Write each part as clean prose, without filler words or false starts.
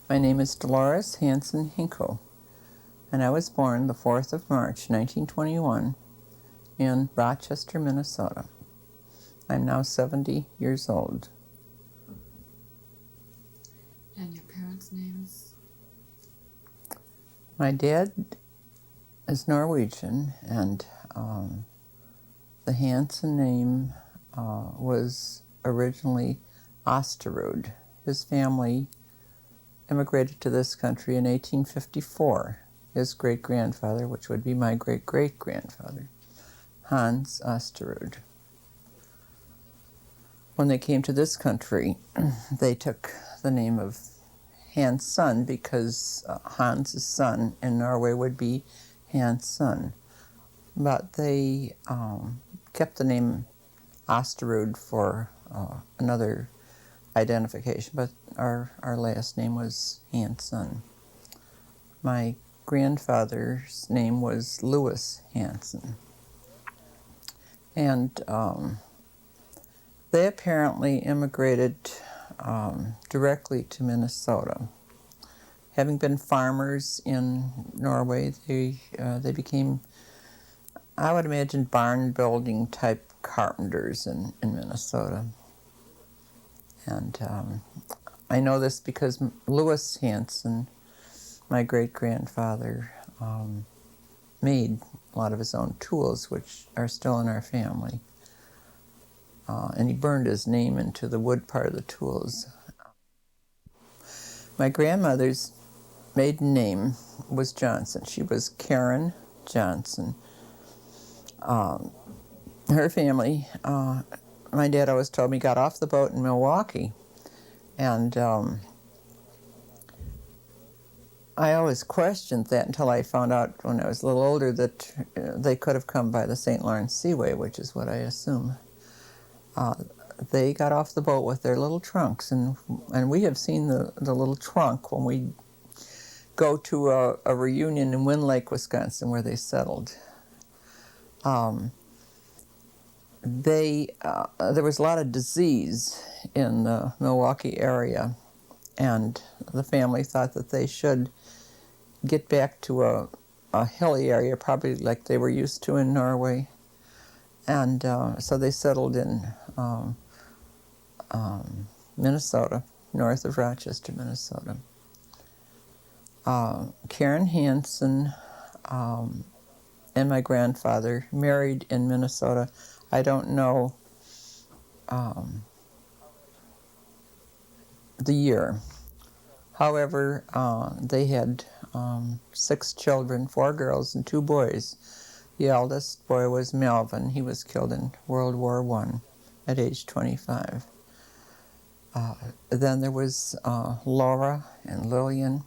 My name is Dolores Hanson Hinko, and I was born the 4th of March, 1921, in Rochester, Minnesota. I'm now 70 years old. And your parents' names? My dad is Norwegian, and the Hanson name was originally Osterud. His family immigrated to this country in 1854. His great-grandfather, which would be my great-great-grandfather, Hans Osterud. When they came to this country, they took the name of Hanson because Hans' son in Norway would be Hanson. But they kept the name Osterud for another identification, but our last name was Hanson. My grandfather's name was Louis Hanson. And they apparently immigrated directly to Minnesota. Having been farmers in Norway, they became, I would imagine, barn building type carpenters in Minnesota. And I know this because Louis Hanson, my great-grandfather, made a lot of his own tools, which are still in our family. And he burned his name into the wood part of the tools. My grandmother's maiden name was Johnson. She was Karen Johnson. Her family, my dad always told me, got off the boat in Milwaukee. And I always questioned that until I found out when I was a little older that they could have come by the St. Lawrence Seaway, which is what I assume. They got off the boat with their little trunks, and we have seen the little trunk when we go to a reunion in Wind Lake, Wisconsin, where they settled. There was a lot of disease in the Milwaukee area, and the family thought that they should get back to a hilly area, probably like they were used to in Norway. And so they settled in Minnesota, north of Rochester, Minnesota. Karen Hanson and my grandfather married in Minnesota. I don't know the year. However, they had 6 children, 4 girls and 2 boys. The eldest boy was Melvin. He was killed in World War I at age 25. Then there was Laura and Lillian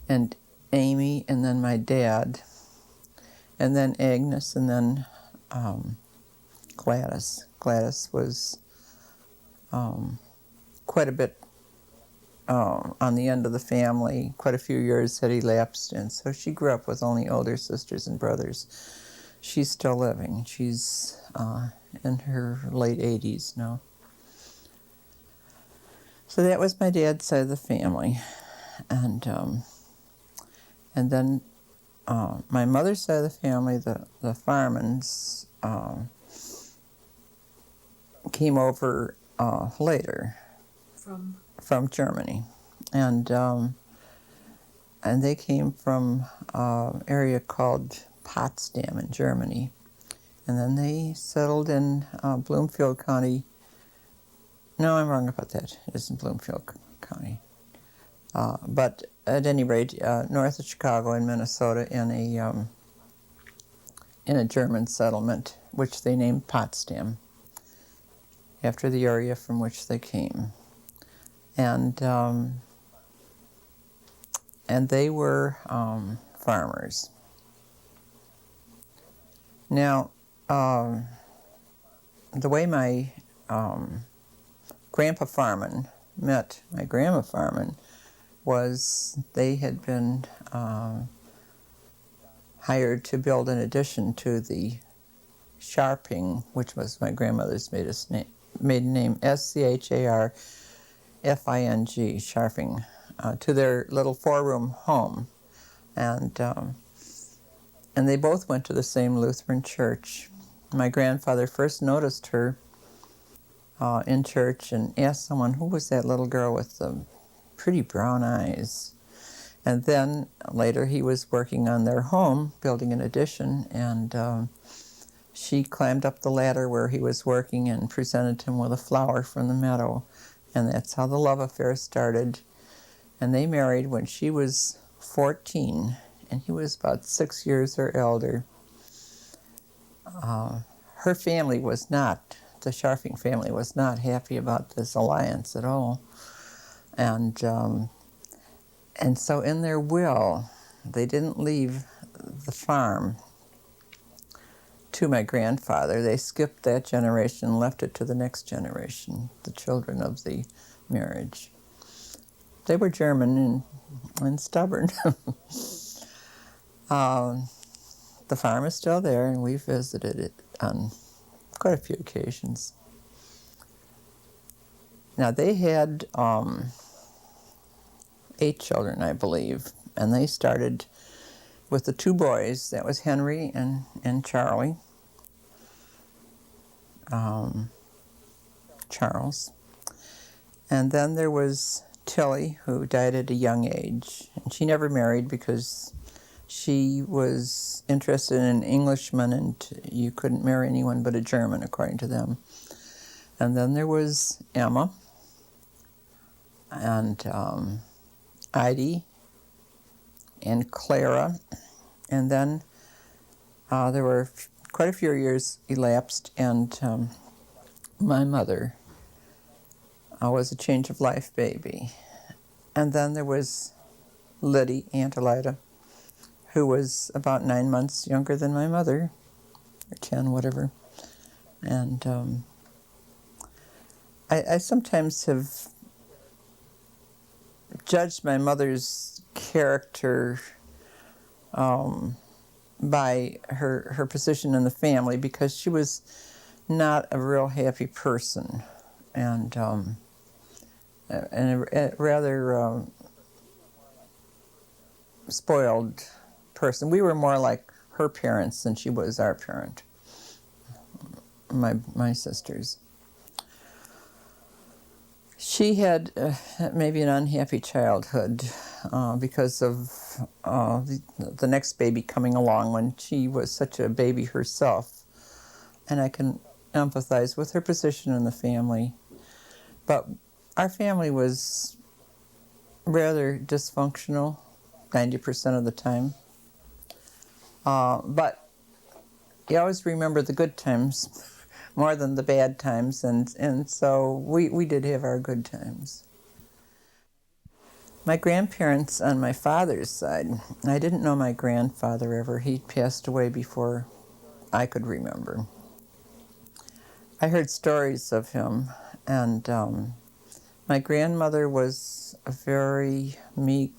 and Amy, and then my dad, and then Agnes, and then Gladys. Gladys was quite a bit on the end of the family. Quite a few years had elapsed, and so she grew up with only older sisters and brothers. She's still living. She's in her late 80s now. So that was my dad's side of the family. And then my mother's side of the family, the Farmans, came over later. From Germany. And they came from an area called Potsdam in Germany. And then they settled in Bloomfield County. No, I'm wrong about that. It isn't Bloomfield County. But at any rate, north of Chicago in Minnesota in a German settlement, which they named Potsdam, after the area from which they came. And they were farmers. Now, the way my Grandpa Farman met my Grandma Farman was they had been hired to build an addition to the Scharping, which was my grandmother's maiden name, Scharping, F-I-N-G, Scharfing, to their little four-room home. And they both went to the same Lutheran church. My grandfather first noticed her in church and asked someone, who was that little girl with the pretty brown eyes? And then later he was working on their home, building an addition, and she climbed up the ladder where he was working and presented him with a flower from the meadow. And that's how the love affair started. And they married when she was 14, and he was about 6 years her elder. Her family was not, the Scharfing family was not happy about this alliance at all. And so in their will, they didn't leave the farm to my grandfather. They skipped that generation and left it to the next generation, the children of the marriage. They were German and stubborn. The farm is still there, and we've visited it on quite a few occasions. Now, they had 8 children, I believe, and they started with the 2 boys. That was Henry and Charlie. Charles. And then there was Tilly, who died at a young age. And she never married because she was interested in an Englishman, and you couldn't marry anyone but a German, according to them. And then there was Emma and Heidi and Clara. And then there were quite a few years elapsed, and my mother was a change of life baby. And then there was Liddy, Aunt Elida, who was about 9 months younger than my mother, or 10, whatever. And I sometimes have judged my mother's character by her position in the family, because she was not a real happy person, and a rather spoiled person. We were more like her parents than she was our parent, my sisters. She had maybe an unhappy childhood because of the next baby coming along when she was such a baby herself. And I can empathize with her position in the family. But our family was rather dysfunctional 90% of the time. But you always remember the good times more than the bad times, and so we did have our good times. My grandparents on my father's side, I didn't know my grandfather ever. He passed away before I could remember. I heard stories of him, and my grandmother was a very meek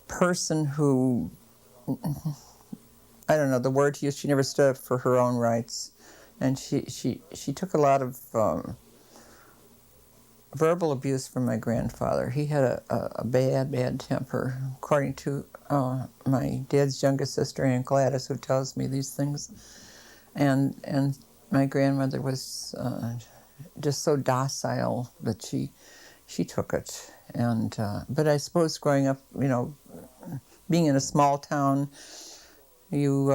person who, I don't know the word to use, she never stood up for her own rights. And she took a lot of verbal abuse from my grandfather. He had a bad temper, according to my dad's youngest sister, Aunt Gladys, who tells me these things. And my grandmother was just so docile that she took it. And but I suppose growing up, being in a small town, you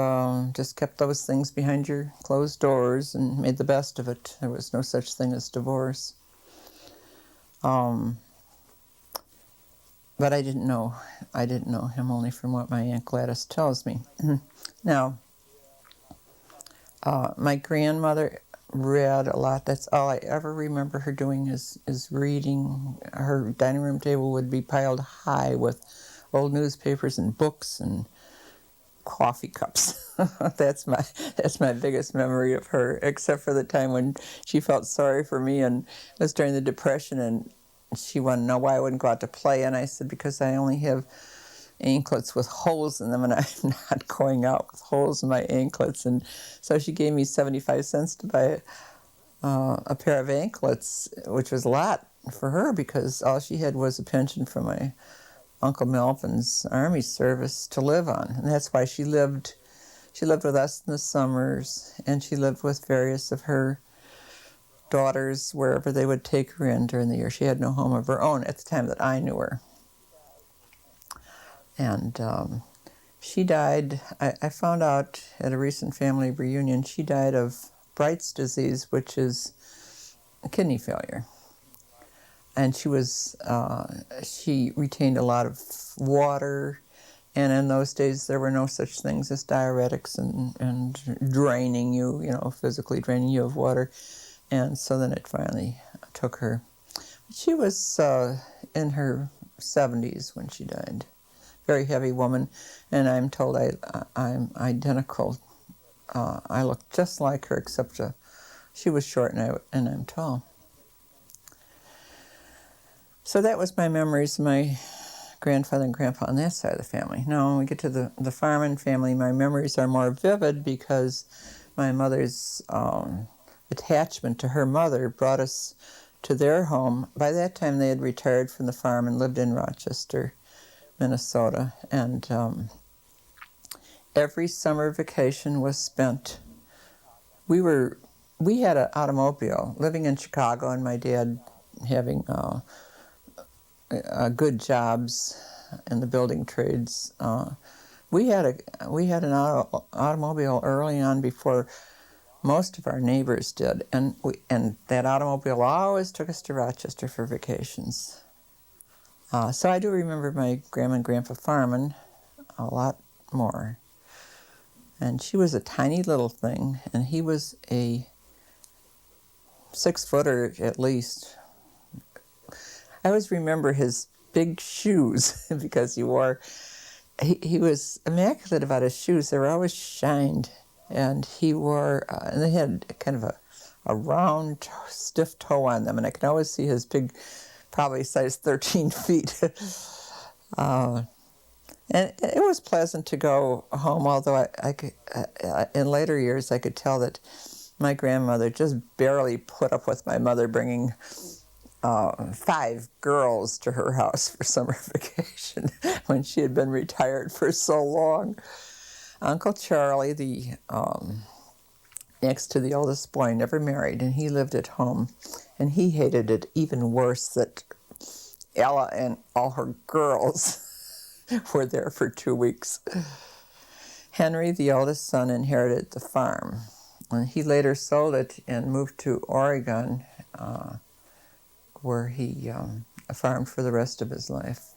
just kept those things behind your closed doors and made the best of it. There was no such thing as divorce. But I didn't know him only from what my Aunt Gladys tells me. Now, my grandmother read a lot. That's all I ever remember her doing is reading. Her dining room table would be piled high with old newspapers and books and coffee cups. That's my biggest memory of her, except for the time when she felt sorry for me, and it was during the Depression, and she wanted to know why I wouldn't go out to play, and I said, because I only have anklets with holes in them, and I'm not going out with holes in my anklets. And so she gave me 75 cents to buy a pair of anklets, which was a lot for her because all she had was a pension from my Uncle Melvin's Army service to live on. And that's why she lived with us in the summers, and she lived with various of her daughters wherever they would take her in during the year. She had no home of her own at the time that I knew her. And she died, I found out at a recent family reunion, she died of Bright's disease, which is kidney failure. And she retained a lot of water, and in those days there were no such things as diuretics and draining you, physically draining you of water. And so then it finally took her. She was in her 70s when she died. Very heavy woman, and I'm told I'm identical. I look just like her, except she was short and I'm tall. So that was my memories of my grandfather and grandpa on that side of the family. Now, when we get to the Farman family, my memories are more vivid because my mother's attachment to her mother brought us to their home. By that time, they had retired from the farm and lived in Rochester, Minnesota, and every summer vacation was spent. We had an automobile, living in Chicago, and my dad having good jobs in the building trades. We had an automobile early on before most of our neighbors did, and that automobile always took us to Rochester for vacations. So I do remember my grandma and grandpa farming a lot more. And she was a tiny little thing, and he was a 6-footer at least. I always remember his big shoes because he was immaculate about his shoes. They were always shined, and he wore, and they had kind of a round, stiff toe on them, and I can always see his big, probably size 13 feet. And it was pleasant to go home, although I could, in later years I could tell that my grandmother just barely put up with my mother bringing 5 girls to her house for summer vacation when she had been retired for so long. Uncle Charlie, the next to the oldest boy, never married, and he lived at home, and he hated it even worse that Ella and all her girls were there for 2 weeks. Henry, the eldest son, inherited the farm, and he later sold it and moved to Oregon, where he farmed for the rest of his life.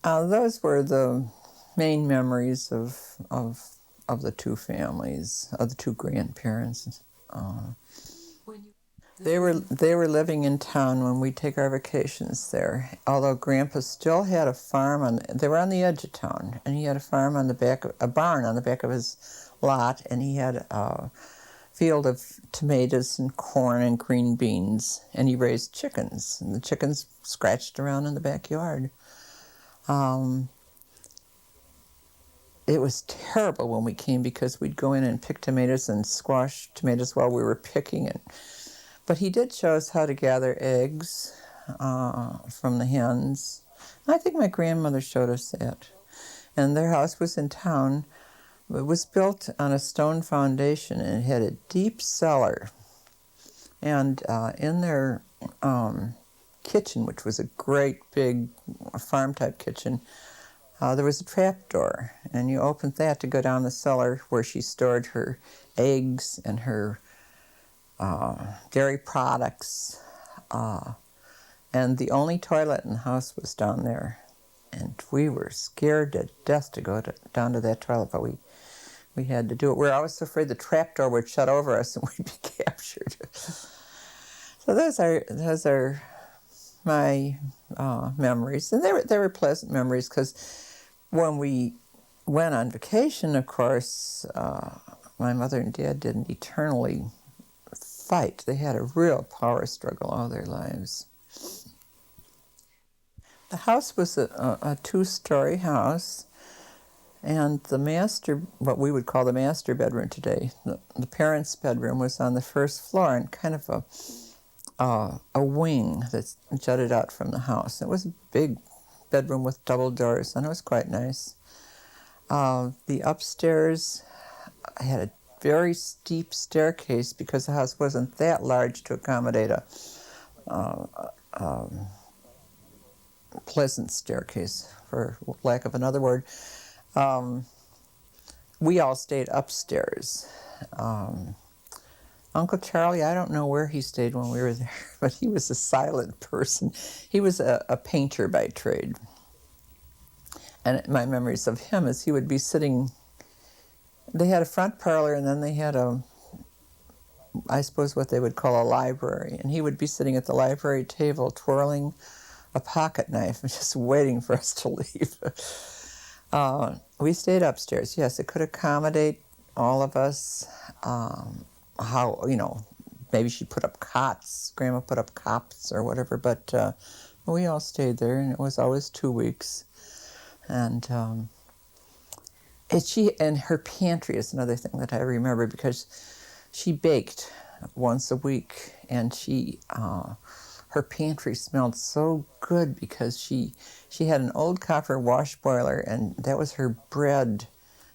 Those were the main memories of the two families, of the two grandparents. They were living in town when we take our vacations there. Although Grandpa still had a farm they were on the edge of town, and he had a farm on the back, a barn on the back of his lot, and he had a field of tomatoes and corn and green beans, and he raised chickens, and the chickens scratched around in the backyard. It was terrible when we came because we'd go in and pick tomatoes and squash tomatoes while we were picking it. But he did show us how to gather eggs from the hens. I think my grandmother showed us that. And their house was in town. It was built on a stone foundation, and it had a deep cellar. And in their kitchen, which was a great big farm-type kitchen, there was a trap door, and you opened that to go down the cellar where she stored her eggs and her dairy products, and the only toilet in the house was down there, and we were scared to death to go down to that toilet, but we had to do it. We were always afraid the trapdoor would shut over us and we'd be captured. So those are my memories, and they were pleasant memories because when we went on vacation, of course, my mother and dad didn't eternally fight. They had a real power struggle all their lives. The house was a 2-story house, And the master, what we would call the master bedroom today, the parents' bedroom was on the first floor and kind of a wing that jutted out from the house. It was a big bedroom with double doors, and it was quite nice. The upstairs had a very steep staircase because the house wasn't that large to accommodate a pleasant staircase, for lack of another word. We all stayed upstairs. Uncle Charlie, I don't know where he stayed when we were there, but he was a silent person. He was a painter by trade. And my memories of him is he would be sitting, they had a front parlor and then they had I suppose what they would call a library. And he would be sitting at the library table twirling a pocket knife and just waiting for us to leave. We stayed upstairs. Yes, it could accommodate all of us. Maybe she put up cots, Grandma put up cots or whatever, but we all stayed there, and it was always 2 weeks. And her pantry is another thing that I remember, because she baked once a week, and her pantry smelled so good because she had an old copper wash boiler, and that was her bread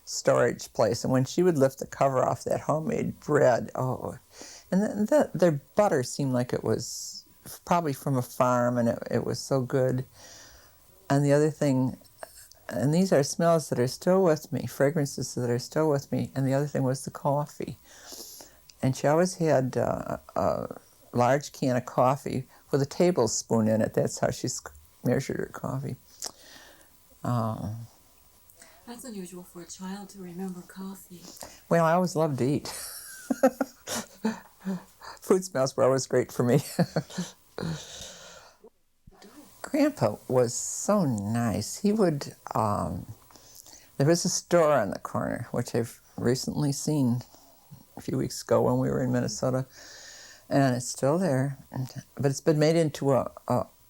storage place. And when she would lift the cover off that homemade bread, and their butter seemed like it was probably from a farm, and it was so good. And the other thing, and these are smells that are still with me, fragrances that are still with me, and the other thing was the coffee. And she always had a large can of coffee with a tablespoon in it. That's how she measured her coffee. That's unusual for a child to remember coffee. Well, I always loved to eat. Food smells were always great for me. Grandpa was so nice. He would, there was a store on the corner, which I've recently seen a few weeks ago when we were in Minnesota, and it's still there. But it's been made into a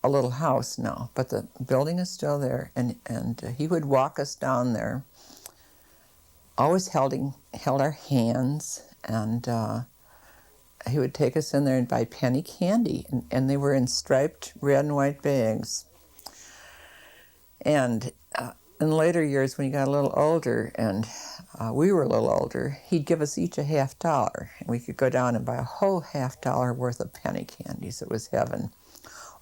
little house now, but the building is still there, and he would walk us down there, always held our hands, and he would take us in there and buy penny candy, and they were in striped red and white bags. And in later years, when he got a little older, and we were a little older, he'd give us each a $50, and we could go down and buy a whole $50 worth of penny candies. It was heaven.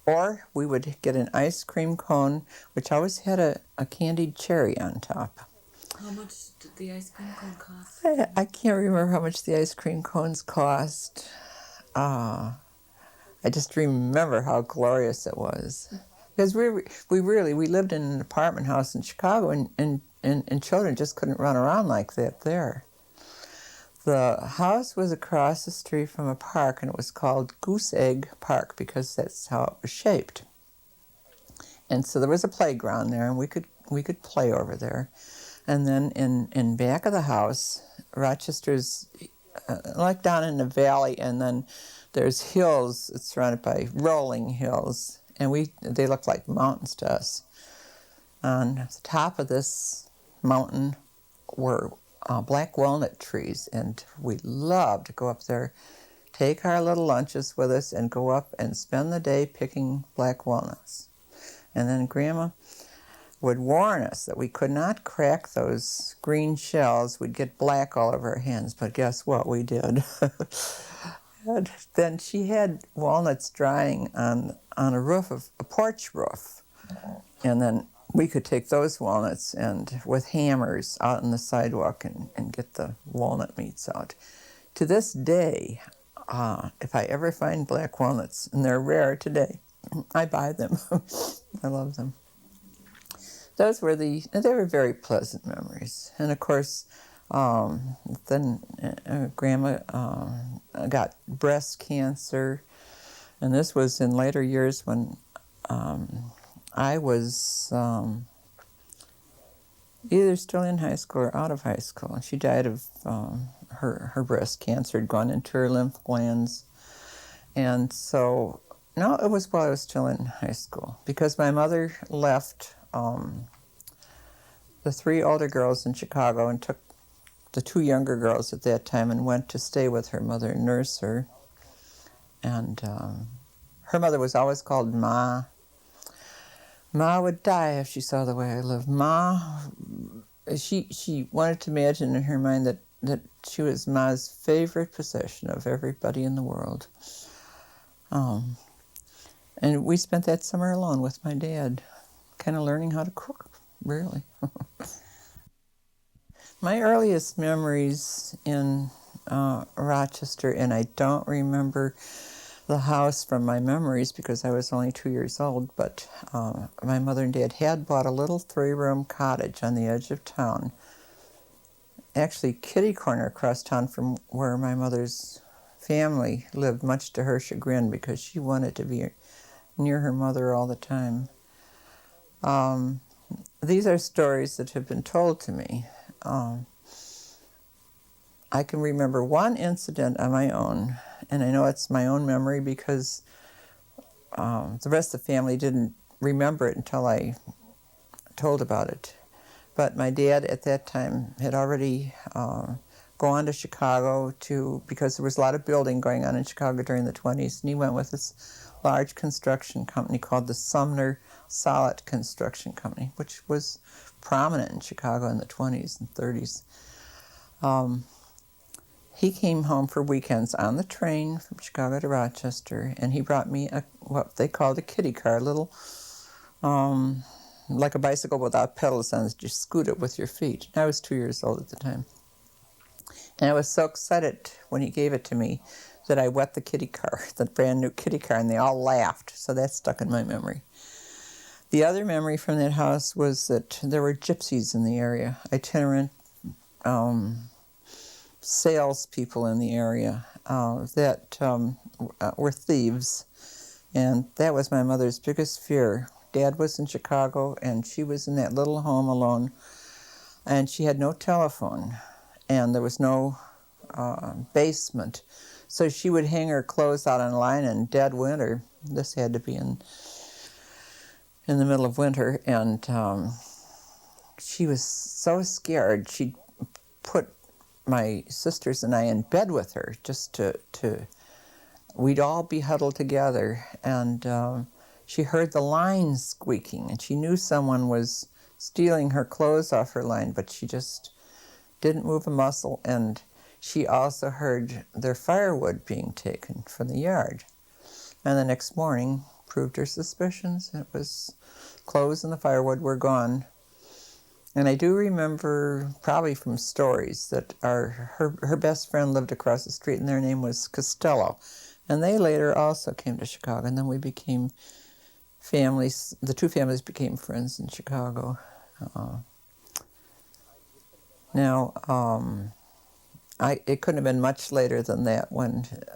Or we would get an ice cream cone, which always had a candied cherry on top. How much did the ice cream cone cost? I can't remember how much the ice cream cones cost. I just remember how glorious it was. Because we lived in an apartment house in Chicago, and children just couldn't run around like that there. The house was across the street from a park, and it was called Goose Egg Park because that's how it was shaped. And so there was a playground there, and we could play over there. And then in back of the house, Rochester's like down in the valley, and then there's hills. It's surrounded by rolling hills, and they look like mountains to us. On the top of this mountain were black walnut trees, and we loved to go up there, take our little lunches with us, and go up and spend the day picking black walnuts. And then Grandma would warn us that we could not crack those green shells. We'd get black all over our hands, but guess what? We did. And then she had walnuts drying on a roof, of a porch roof, and then we could take those walnuts and with hammers out on the sidewalk and get the walnut meats out. To this day, if I ever find black walnuts, and they're rare today, I buy them. I love them. They were very pleasant memories. And of course, then Grandma got breast cancer, and this was in later years when I was either still in high school or out of high school. And she died of her breast cancer had gone into her lymph glands. And so, no, it was while I was still in high school, because my mother left the 3 older girls in Chicago and took the 2 younger girls at that time and went to stay with her mother and nurse her. And her mother was always called Ma. Ma would die if she saw the way I lived. Ma, she wanted to imagine in her mind that she was Ma's favorite possession of everybody in the world. And we spent that summer alone with my dad, kind of learning how to cook, really. My earliest memories in Rochester, and I don't remember the house from my memories because I was only 2 years old, but my mother and dad had bought a little 3-room cottage on the edge of town, actually kitty corner across town from where my mother's family lived, much to her chagrin because she wanted to be near her mother all the time. These are stories that have been told to me. I can remember one incident on my own, and I know it's my own memory because the rest of the family didn't remember it until I told about it. But my dad at that time had already gone to Chicago because there was a lot of building going on in Chicago during the 20s, and he went with this large construction company called the Sumner Solid Construction Company, which was prominent in Chicago in the 20s and 30s. He came home for weekends on the train from Chicago to Rochester, and he brought me what they called a kiddie car, a little, like a bicycle without pedals on it, just scoot it with your feet. I was 2 years old at the time. And I was so excited when he gave it to me that I wet the kiddie car, the brand new kiddie car, and they all laughed, so that stuck in my memory. The other memory from that house was that there were gypsies in the area, itinerant salespeople in the area that were thieves, and that was my mother's biggest fear. Dad was in Chicago, and she was in that little home alone, and she had no telephone, and there was no basement, so she would hang her clothes out on a line in dead winter. This had to be in the middle of winter, and she was so scared she'd put my sisters and I in bed with her just to we'd all be huddled together, and she heard the line squeaking, and she knew someone was stealing her clothes off her line, but she just didn't move a muscle, and she also heard their firewood being taken from the yard. And the next morning proved her suspicions. It was clothes and the firewood were gone. And I do remember, probably from stories, that her best friend lived across the street, and their name was Costello. And they later also came to Chicago, and then we became families. The 2 families became friends in Chicago. It couldn't have been much later than that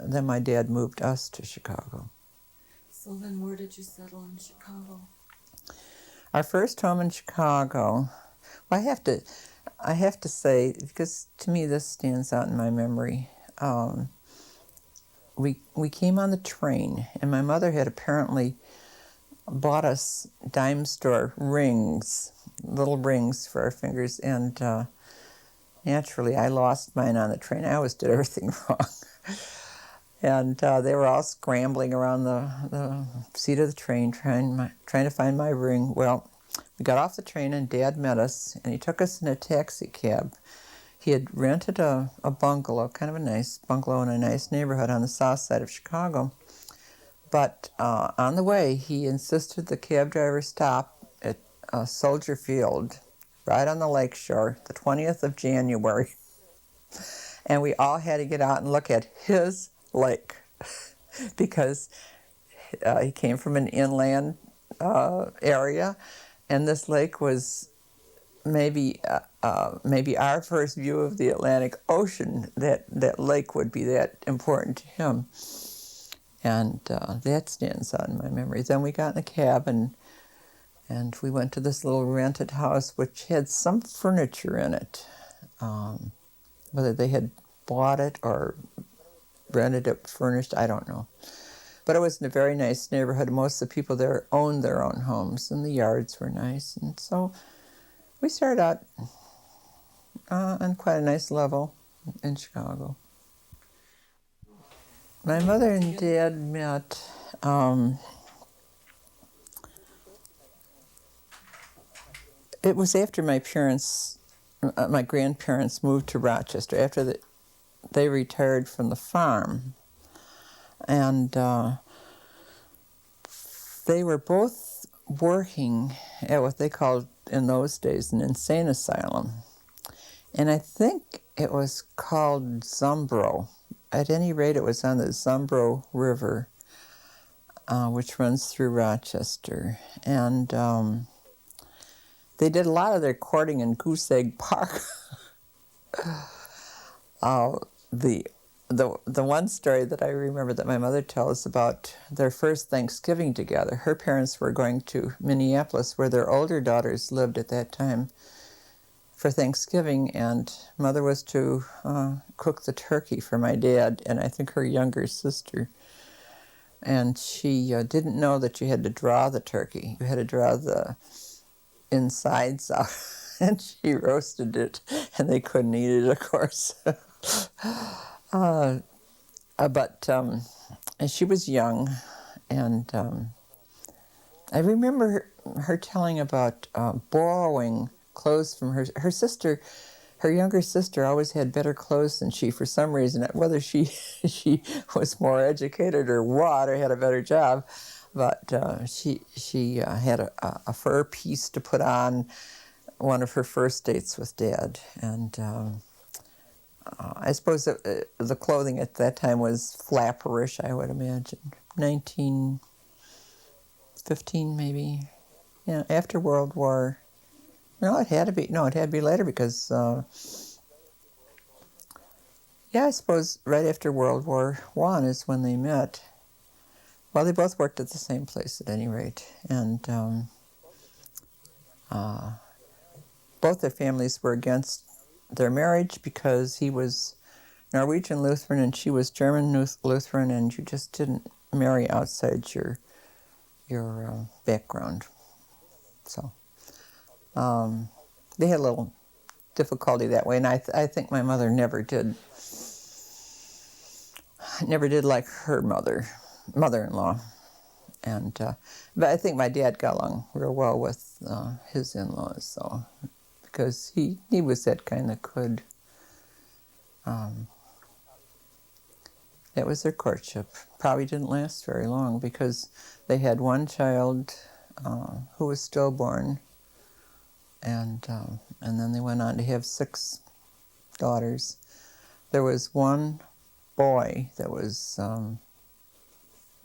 then my dad moved us to Chicago. So then where did you settle in Chicago? Our first home in Chicago, well, I have to say, because to me this stands out in my memory, we came on the train, and my mother had apparently bought us dime store rings, little rings for our fingers, and naturally I lost mine on the train. I always did everything wrong. And they were all scrambling around the seat of the train trying to find my ring. Well, we got off the train, and Dad met us, and he took us in a taxi cab. He had rented a bungalow, kind of a nice bungalow in a nice neighborhood on the south side of Chicago. But on the way, he insisted the cab driver stop at Soldier Field, right on the lake shore, the 20th of January. And we all had to get out and look at his lake because he came from an inland area, and this lake was maybe our first view of the Atlantic Ocean. That lake would be that important to him, and that stands out in my memory. Then we got in the cab and we went to this little rented house which had some furniture in it. Whether they had bought it or rented it furnished, I don't know. But it was in a very nice neighborhood. Most of the people there owned their own homes, and the yards were nice. And so We started out on quite a nice level in Chicago. My mother and dad met it was after my parents, my grandparents moved to Rochester, after they retired from the farm. And they were both working at what they called in those days an insane asylum. And I think it was called Zumbro. At any rate, it was on the Zumbro River, which runs through Rochester. And they did a lot of their courting in Goose Egg Park. The one story that I remember that my mother tells about their first Thanksgiving together, her parents were going to Minneapolis, where their older daughters lived at that time, for Thanksgiving, and Mother was to cook the turkey for my dad and I think her younger sister. And she didn't know that you had to draw the turkey. You had to draw the insides out. And she roasted it, and they couldn't eat it, of course. But she was young, and I remember her telling about borrowing clothes from her sister. Her younger sister always had better clothes than she for some reason, whether she was more educated or what, or had a better job. But she had a fur piece to put on one of her first dates with Dad. And I suppose the clothing at that time was flapperish, I would imagine. 1915 maybe. Yeah, after World War. No, it had to be. No, it had to be later because, I suppose right after World War I is when they met. Well, they both worked at the same place at any rate. And both their families were against their marriage because he was Norwegian Lutheran and she was German Lutheran, and you just didn't marry outside your background. So they had a little difficulty that way, and I think my mother never did like her mother-in-law, and but I think my dad got along real well with his in-laws, so because he was that kind that could. That was their courtship. Probably didn't last very long because they had one child who was stillborn, and then they went on to have 6 daughters. There was one boy that was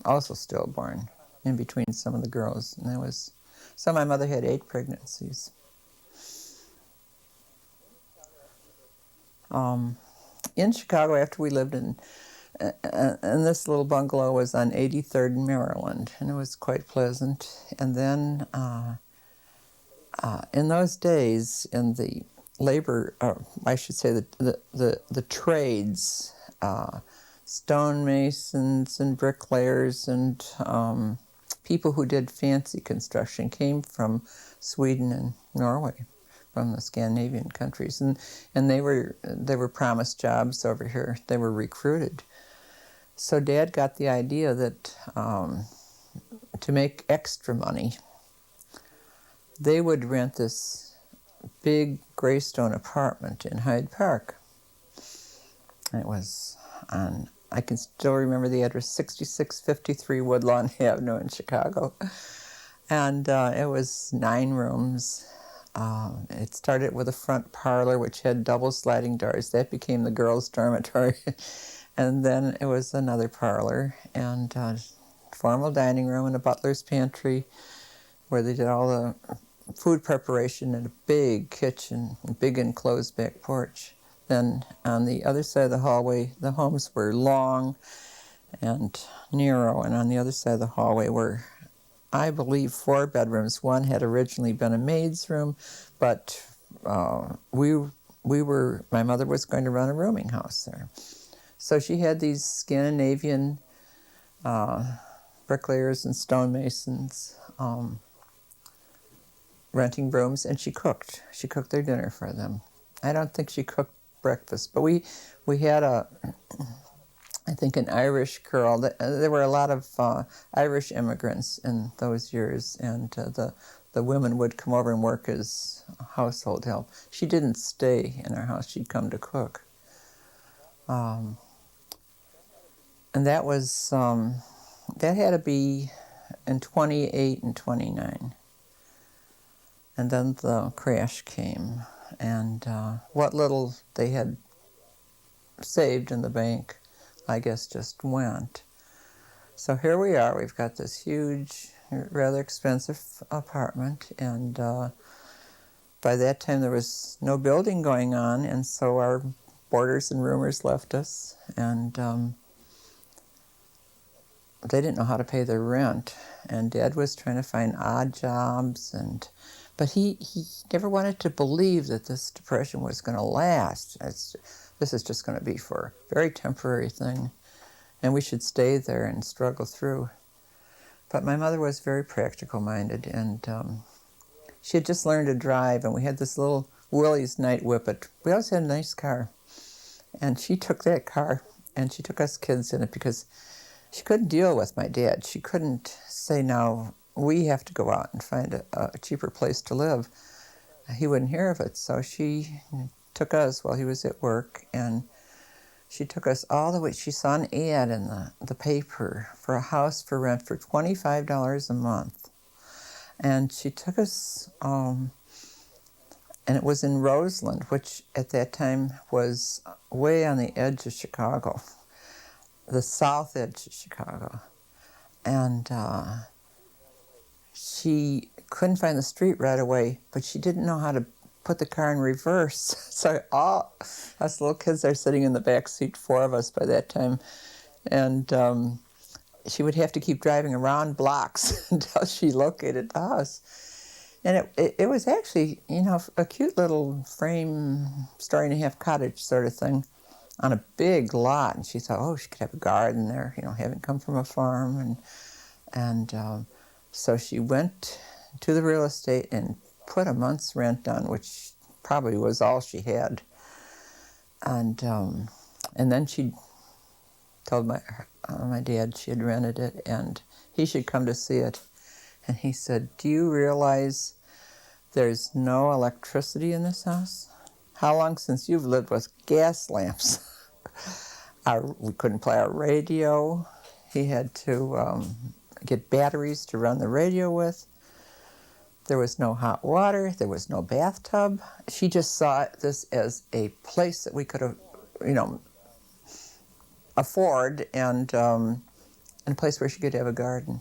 also stillborn in between some of the girls, and that was so. My mother had 8 pregnancies. In Chicago, after we lived in this little bungalow was on 83rd and Maryland, and it was quite pleasant. And then in those days, in the labor, I should say the trades, stonemasons and bricklayers and people who did fancy construction came from Sweden and Norway, from the Scandinavian countries, and they were promised jobs over here. They were recruited. So Dad got the idea that to make extra money, they would rent this big gray stone apartment in Hyde Park. It was on, I can still remember the address, 6653 Woodlawn Avenue in Chicago. And it was 9 rooms. It started with a front parlor, which had double sliding doors. That became the girls' dormitory. And then it was another parlor and formal dining room and a butler's pantry where they did all the food preparation, and a big kitchen, a big enclosed back porch. Then on the other side of the hallway, the homes were long and narrow, and on the other side of the hallway were, I believe, 4 bedrooms. One had originally been a maid's room, but my mother was going to run a rooming house there. So she had these Scandinavian bricklayers and stonemasons renting rooms, and she cooked. She cooked their dinner for them. I don't think she cooked breakfast, but we had I think an Irish girl. There were a lot of Irish immigrants in those years, and the women would come over and work as household help. She didn't stay in our house. She'd come to cook. And that was, that had to be in 28 and 29. And then the crash came, and what little they had saved in the bank, I guess, just went. So here we are. We've got this huge, rather expensive apartment, and by that time there was no building going on, and so our boarders and roomers left us, and they didn't know how to pay their rent. And Dad was trying to find odd jobs, but he never wanted to believe that this depression was going to last. This is just going to be for a very temporary thing, and we should stay there and struggle through. But my mother was very practical-minded, and she had just learned to drive, and we had this little Willys night whippet. We always had a nice car, and she took that car, and she took us kids in it because she couldn't deal with my dad. She couldn't say, now, we have to go out and find a cheaper place to live. He wouldn't hear of it, so she took us while he was at work, and she took us all the way. She saw an ad in the paper for a house for rent for $25 a month. And she took us, and it was in Roseland, which at that time was way on the edge of Chicago, the south edge of Chicago. And she couldn't find the street right away, but she didn't know how to put the car in reverse. So all us little kids are sitting in the back seat, 4 of us by that time, and she would have to keep driving around blocks until she located the house. And it was actually, you know, a cute little frame, story-and-a-half cottage sort of thing on a big lot. And she thought, oh, she could have a garden there, you know, having come from a farm. And so she went to the real estate and put a month's rent on, which probably was all she had. And then she told my dad she had rented it and he should come to see it. And he said, do you realize there's no electricity in this house? How long since you've lived with gas lamps? We couldn't play our radio. He had to get batteries to run the radio with. There was no hot water. There was no bathtub. She just saw this as a place that we could, you know, afford, and a place where she could have a garden.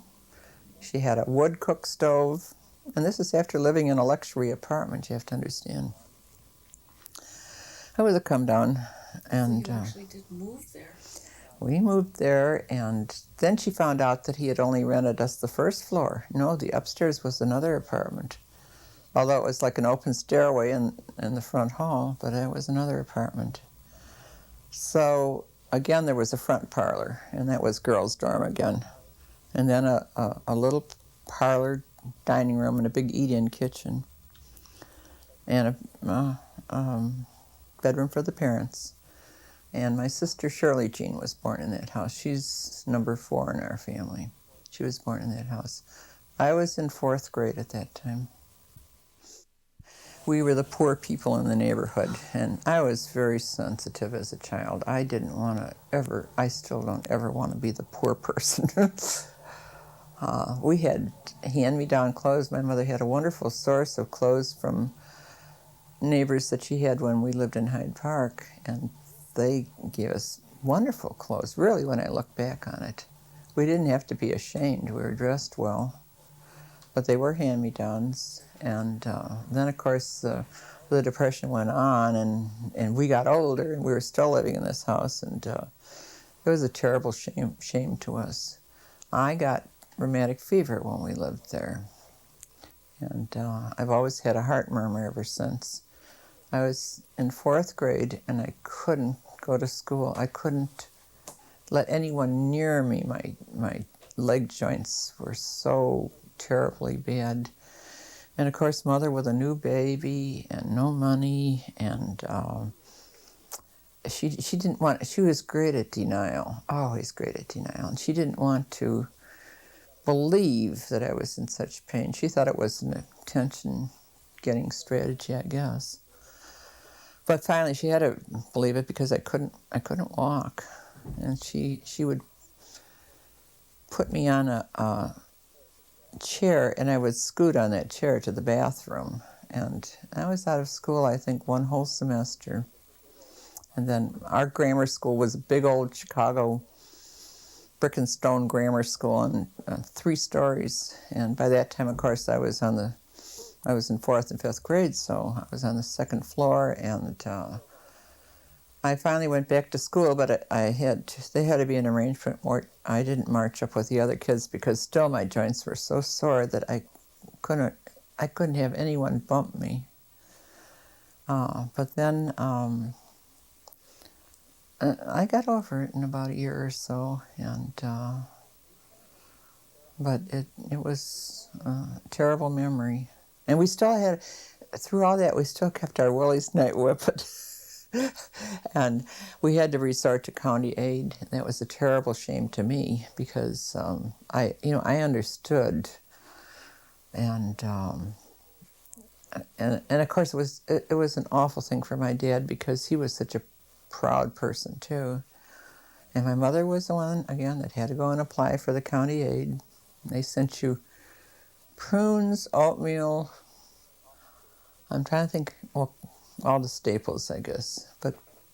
She had a wood cook stove, and this is after living in a luxury apartment, you have to understand. It was a come down, and So you actually did move there. we moved there, and then she found out that he had only rented us the first floor. No, the upstairs was another apartment, although it was like an open stairway in the front hall, but it was another apartment. So again, there was a front parlor, and that was girls' dorm again. And then a little parlor, dining room, and a big eat-in kitchen. And a bedroom for the parents. And my sister Shirley Jean was born in that house. She's number 4 in our family. She was born in that house. I was in 4th grade at that time. We were the poor people in the neighborhood, and I was very sensitive as a child. I didn't want to ever, I still don't ever want to be the poor person. We had hand-me-down clothes. My mother had a wonderful source of clothes from neighbors that she had when we lived in Hyde Park, and they gave us wonderful clothes, really, when I look back on it. We didn't have to be ashamed. We were dressed well, but they were hand-me-downs. And then, of course, the Depression went on, and we got older, and we were still living in this house, and it was a terrible shame to us. I got rheumatic fever when we lived there, and I've always had a heart murmur ever since. I was in 4th grade, and I couldn't go to school. I couldn't let anyone near me. My leg joints were so terribly bad. And of course, mother with a new baby and no money, and she didn't want. She was great at denial, always great at denial, and she didn't want to believe that I was in such pain. She thought it was an attention-getting strategy, I guess. But finally, she had to believe it because I couldn't walk, and she would put me on a chair, and I would scoot on that chair to the bathroom. And I was out of school, I think, one whole semester. And then our grammar school was a big old Chicago brick and stone grammar school, and 3 stories. And by that time, of course, I was in 4th and 5th grade, so I was on the 2nd floor, and I finally went back to school, but they had to be an arrangement where I didn't march up with the other kids because still my joints were so sore that I couldn't have anyone bump me. But then I got over it in about a year or so, and but it was a terrible memory. And we still had, through all that, we still kept our Willie's Night Whippet. And we had to resort to county aid. That was a terrible shame to me because I understood, and of course it was an awful thing for my dad because he was such a proud person too. And my mother was the one again that had to go and apply for the county aid. They sent you prunes, oatmeal. I'm trying to think. Well, all the staples, I guess. But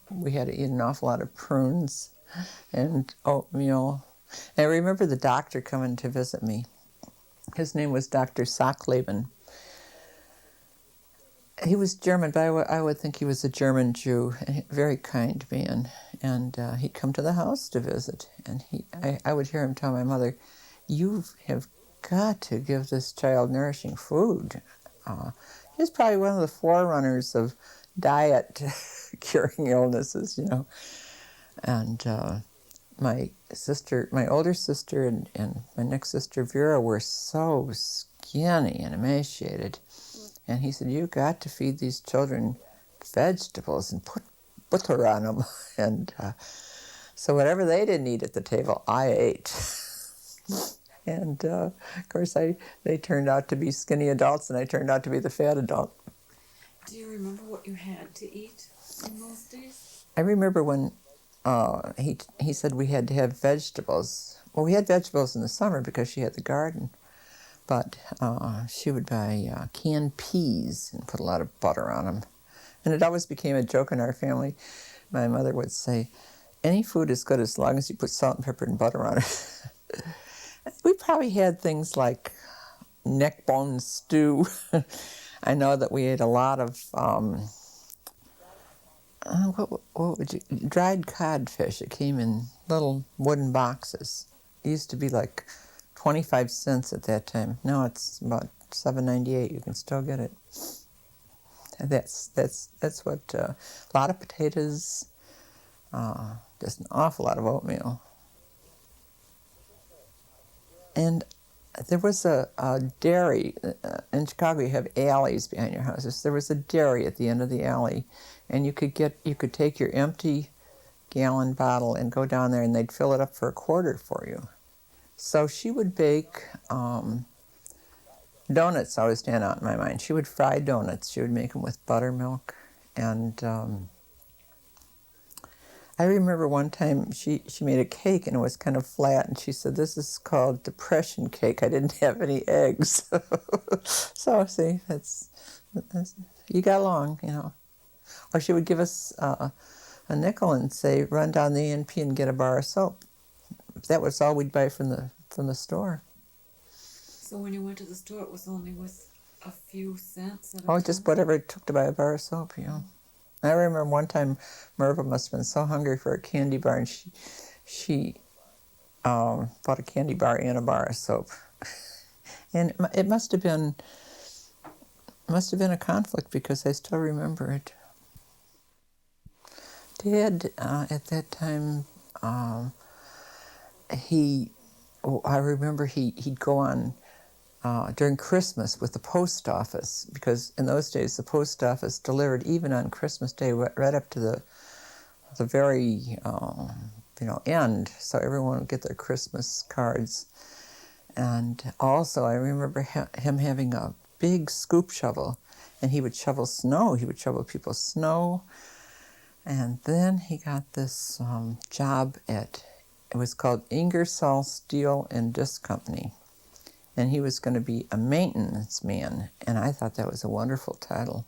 we had to eat an awful lot of prunes and oatmeal. And I remember the doctor coming to visit me. His name was Dr. Sackleben. He was German, but I would think he was a German Jew, a very kind man. And he'd come to the house to visit. And I would hear him tell my mother, "You have got to give this child nourishing food." He's probably one of the forerunners of diet curing illnesses, And my older sister and my next sister Vera were so skinny and emaciated. And he said, "You got to feed these children vegetables and put butter on them." And so whatever they didn't eat at the table, I ate. And of course, they turned out to be skinny adults, and I turned out to be the fat adult. Do you remember what you had to eat in those days? I remember when he said we had to have vegetables. Well, we had vegetables in the summer because she had the garden, but she would buy canned peas and put a lot of butter on them. And it always became a joke in our family. My mother would say, "Any food is good as long as you put salt and pepper and butter on it." We probably had things like neck bone stew. I know that we ate a lot of dried codfish. It came in little wooden boxes. It used to be like 25 cents at that time. Now it's about $7.98. You can still get it. And that's what a lot of potatoes, just an awful lot of oatmeal. And there was a dairy. In Chicago, you have alleys behind your houses. There was a dairy at the end of the alley, and you could take your empty gallon bottle and go down there, and they'd fill it up for a quarter for you. So she would bake donuts. Always stand out in my mind. She would fry donuts. She would make them with buttermilk, and I remember one time she made a cake and it was kind of flat, and she said, "This is called depression cake. I didn't have any eggs." So see, that's you got along, Or she would give us a nickel and say, "Run down the A&P and get a bar of soap." That was all we'd buy from the store. So when you went to the store, it was only with a few cents? Oh, just whatever it took to buy a bar of soap, I remember one time Merva must have been so hungry for a candy bar, and she bought a candy bar and a bar of soap. And it must have been a conflict because I still remember it. Dad, at that time, I remember he'd go on during Christmas with the post office, because in those days the post office delivered even on Christmas Day right up to the very end, so everyone would get their Christmas cards. And also I remember him having a big scoop shovel, and he would shovel snow. He would shovel people's snow. And then he got this job it was called Ingersoll Steel and Disc Company. And he was going to be a maintenance man. And I thought that was a wonderful title.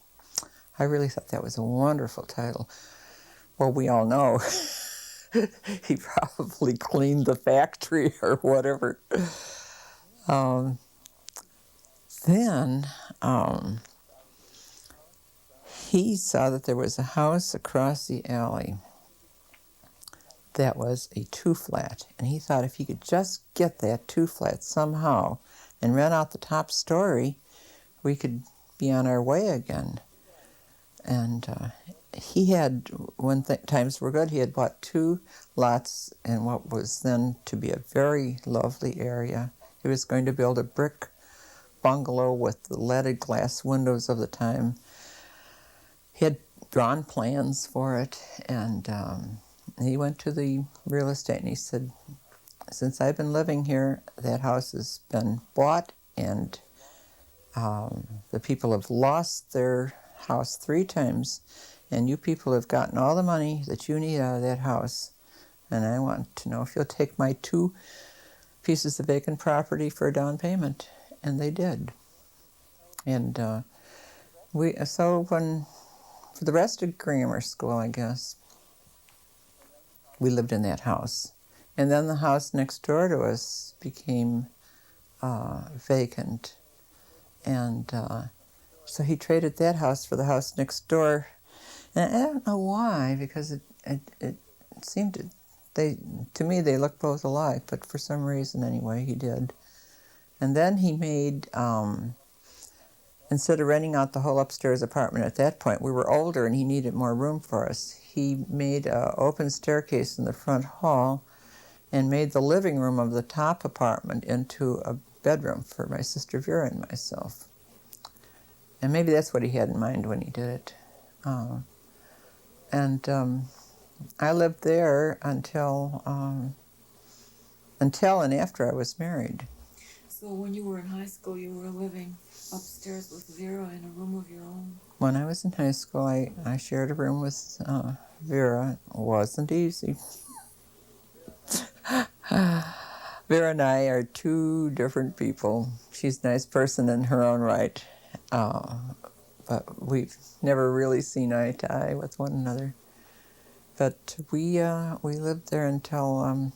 I really thought that was a wonderful title. Well, we all know he probably cleaned the factory or whatever. Then he saw that there was a house across the alley that was a 2-flat. And he thought if he could just get that 2-flat somehow and rent out the top story, we could be on our way again. And he had, when times were good, he had bought 2 lots in what was then to be a very lovely area. He was going to build a brick bungalow with the leaded glass windows of the time. He had drawn plans for it, and he went to the real estate and he said, since I've been living here, that house has been bought, and the people have lost their house 3 times, and you people have gotten all the money that you need out of that house, and I want to know if you'll take my 2 pieces of vacant property for a down payment. And they did. And for the rest of grammar school, I guess, we lived in that house. And then the house next door to us became vacant. And so he traded that house for the house next door. And I don't know why, because it seemed to me they looked both alike, but for some reason anyway he did. And then he made, instead of renting out the whole upstairs apartment at that point, we were older and he needed more room for us. He made an open staircase in the front hall and made the living room of the top apartment into a bedroom for my sister Vera and myself. And maybe that's what he had in mind when he did it. I lived there until and after I was married. So when you were in high school, you were living upstairs with Vera in a room of your own? When I was in high school, I shared a room with Vera. It wasn't easy. Vera and I are 2 different people. She's a nice person in her own right, but we've never really seen eye to eye with one another. But we lived there until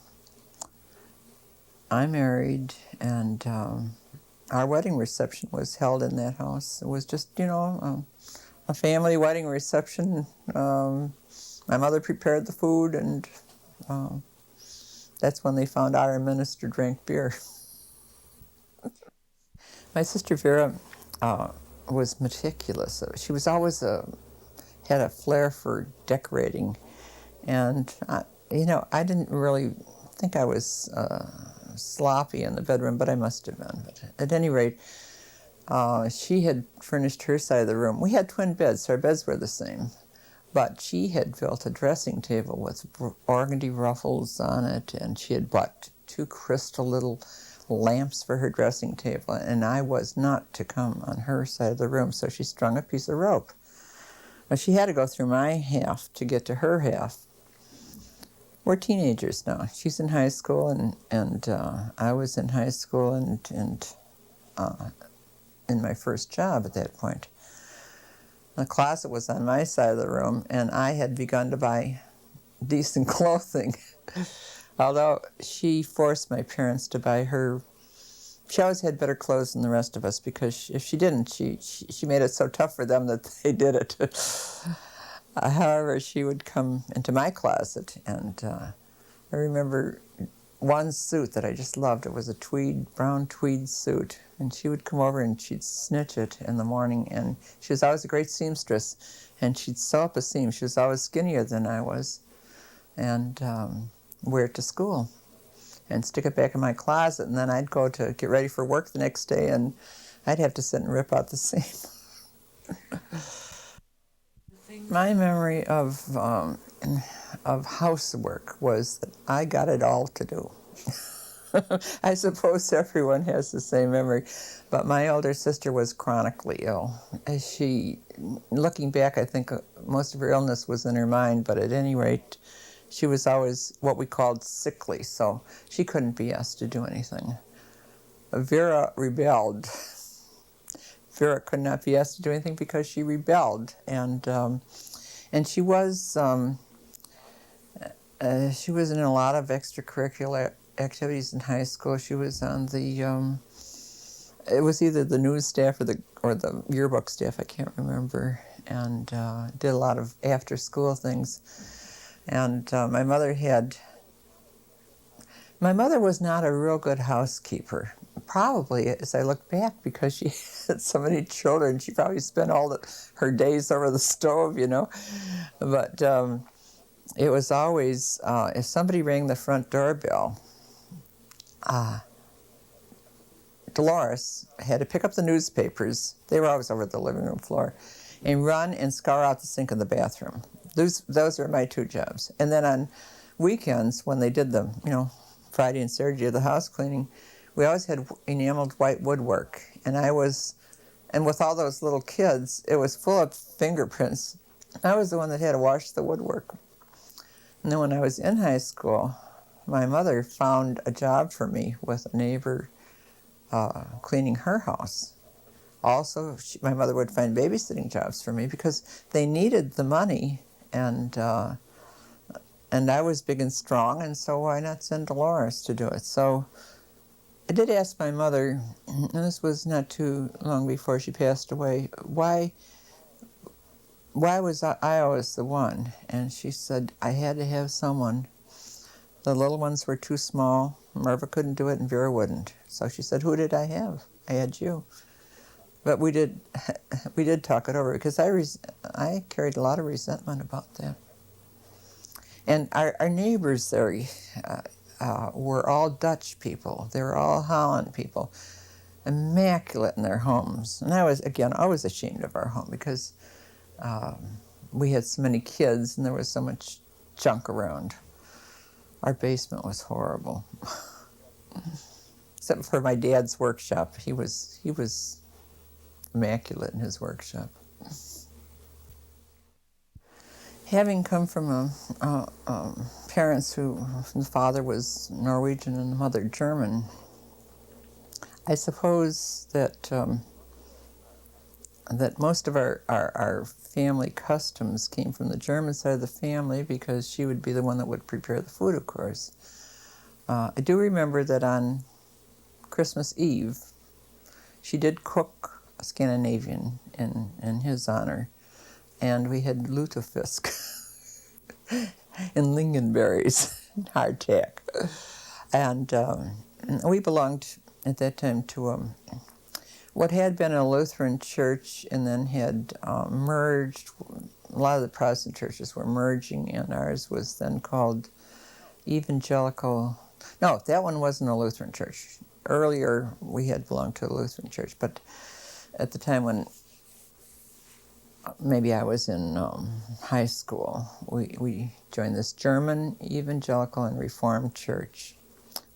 I married, and our wedding reception was held in that house. It was just, a family wedding reception. My mother prepared the food, and that's when they found out our minister drank beer. My sister Vera was meticulous. She was always had a flair for decorating, and I didn't really think I was sloppy in the bedroom, but I must have been. But at any rate, she had furnished her side of the room. We had twin beds, so our beds were the same. But she had built a dressing table with organdy ruffles on it, and she had bought 2 crystal little lamps for her dressing table, and I was not to come on her side of the room, so she strung a piece of rope. But she had to go through my half to get to her half. We're teenagers now. She's in high school, and I was in high school and in my first job at that point. The closet was on my side of the room, and I had begun to buy decent clothing. Although she forced my parents to buy her. She always had better clothes than the rest of us, because if she didn't, she made it so tough for them that they did it. However, she would come into my closet, and I remember one suit that I just loved. It was a brown tweed suit, and she would come over and she'd snitch it in the morning, and she was always a great seamstress, and she'd sew up a seam. She was always skinnier than I was, and wear it to school. and stick it back in my closet, and then I'd go to get ready for work the next day, and I'd have to sit and rip out the seam. My memory of housework was that I got it all to do. I suppose everyone has the same memory, but my older sister was chronically ill. Looking back, I think most of her illness was in her mind, but at any rate, she was always what we called sickly, so she couldn't be asked to do anything. Vera rebelled. Vera could not be asked to do anything because she rebelled, and she was in a lot of extracurricular activities in high school. She was on the it was either the news staff or the yearbook staff, I can't remember, and did a lot of after school things. And my mother was not a real good housekeeper. Probably, as I look back, because she had so many children, she probably spent all her days over the stove, you know. But it was always, if somebody rang the front doorbell, Dolores had to pick up the newspapers, they were always over the living room floor, and run and scour out the sink in the bathroom. Those were my two jobs. And then on weekends, when they did the, Friday and Saturday of the house cleaning, we always had enameled white woodwork. And with all those little kids, it was full of fingerprints. I was the one that had to wash the woodwork. And then when I was in high school, my mother found a job for me with a neighbor cleaning her house. Also, my mother would find babysitting jobs for me because they needed the money, and I was big and strong, and so why not send Dolores to do it? So I did ask my mother, and this was not too long before she passed away, why was I always the one? And she said, I had to have someone. The little ones were too small. Merva couldn't do it, and Vera wouldn't. So she said, who did I have? I had you. But we did talk it over, because I carried a lot of resentment about that. And our neighbors there were all Dutch people. They were all Holland people, immaculate in their homes. And I was, again, always ashamed of our home because we had so many kids and there was so much junk around. Our basement was horrible. Except for my dad's workshop. He was immaculate in his workshop. Having come from parents the father was Norwegian and the mother German, I suppose that most of our family customs came from the German side of the family, because she would be the one that would prepare the food, of course. I do remember that on Christmas Eve, she did cook a Scandinavian in his honor, and we had lutefisk and lingonberries, hardtack. And we belonged at that time to what had been a Lutheran church and then had merged. A lot of the Protestant churches were merging, and ours was then called Evangelical. No, that one wasn't a Lutheran church. Earlier, we had belonged to a Lutheran church, but at the time when maybe I was in high school, we joined this German Evangelical and Reformed church,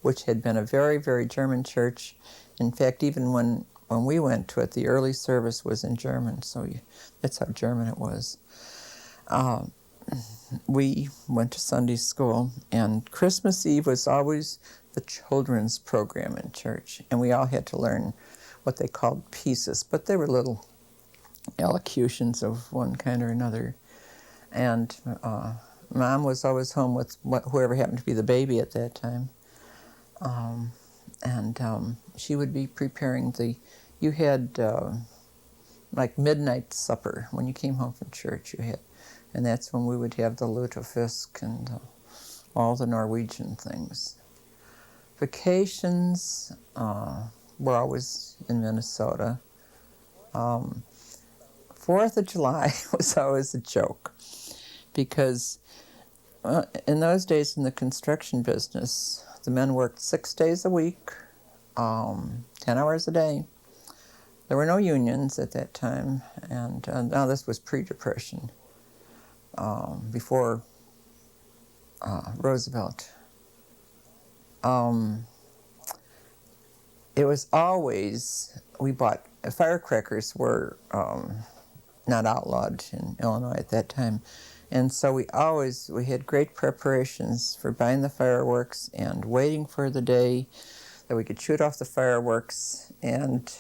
which had been a very, very German church. In fact, even when we went to it, the early service was in German, so that's how German it was. We went to Sunday school, and Christmas Eve was always the children's program in church, and we all had to learn what they called pieces, but they were little elocutions of one kind or another. And Mom was always home with whoever happened to be the baby at that time. And she would be preparing you had like midnight supper when you came home from church, and that's when we would have the lutefisk and all the Norwegian things. Vacations were always in Minnesota. 4th of July was always a joke, because in those days in the construction business, The men worked 6 days a week, 10 hours a day. There were no unions at that time, and now this was pre-Depression, before Roosevelt. It was always, we bought, firecrackers were not outlawed in Illinois at that time. And so we had great preparations for buying the fireworks and waiting for the day that we could shoot off the fireworks. And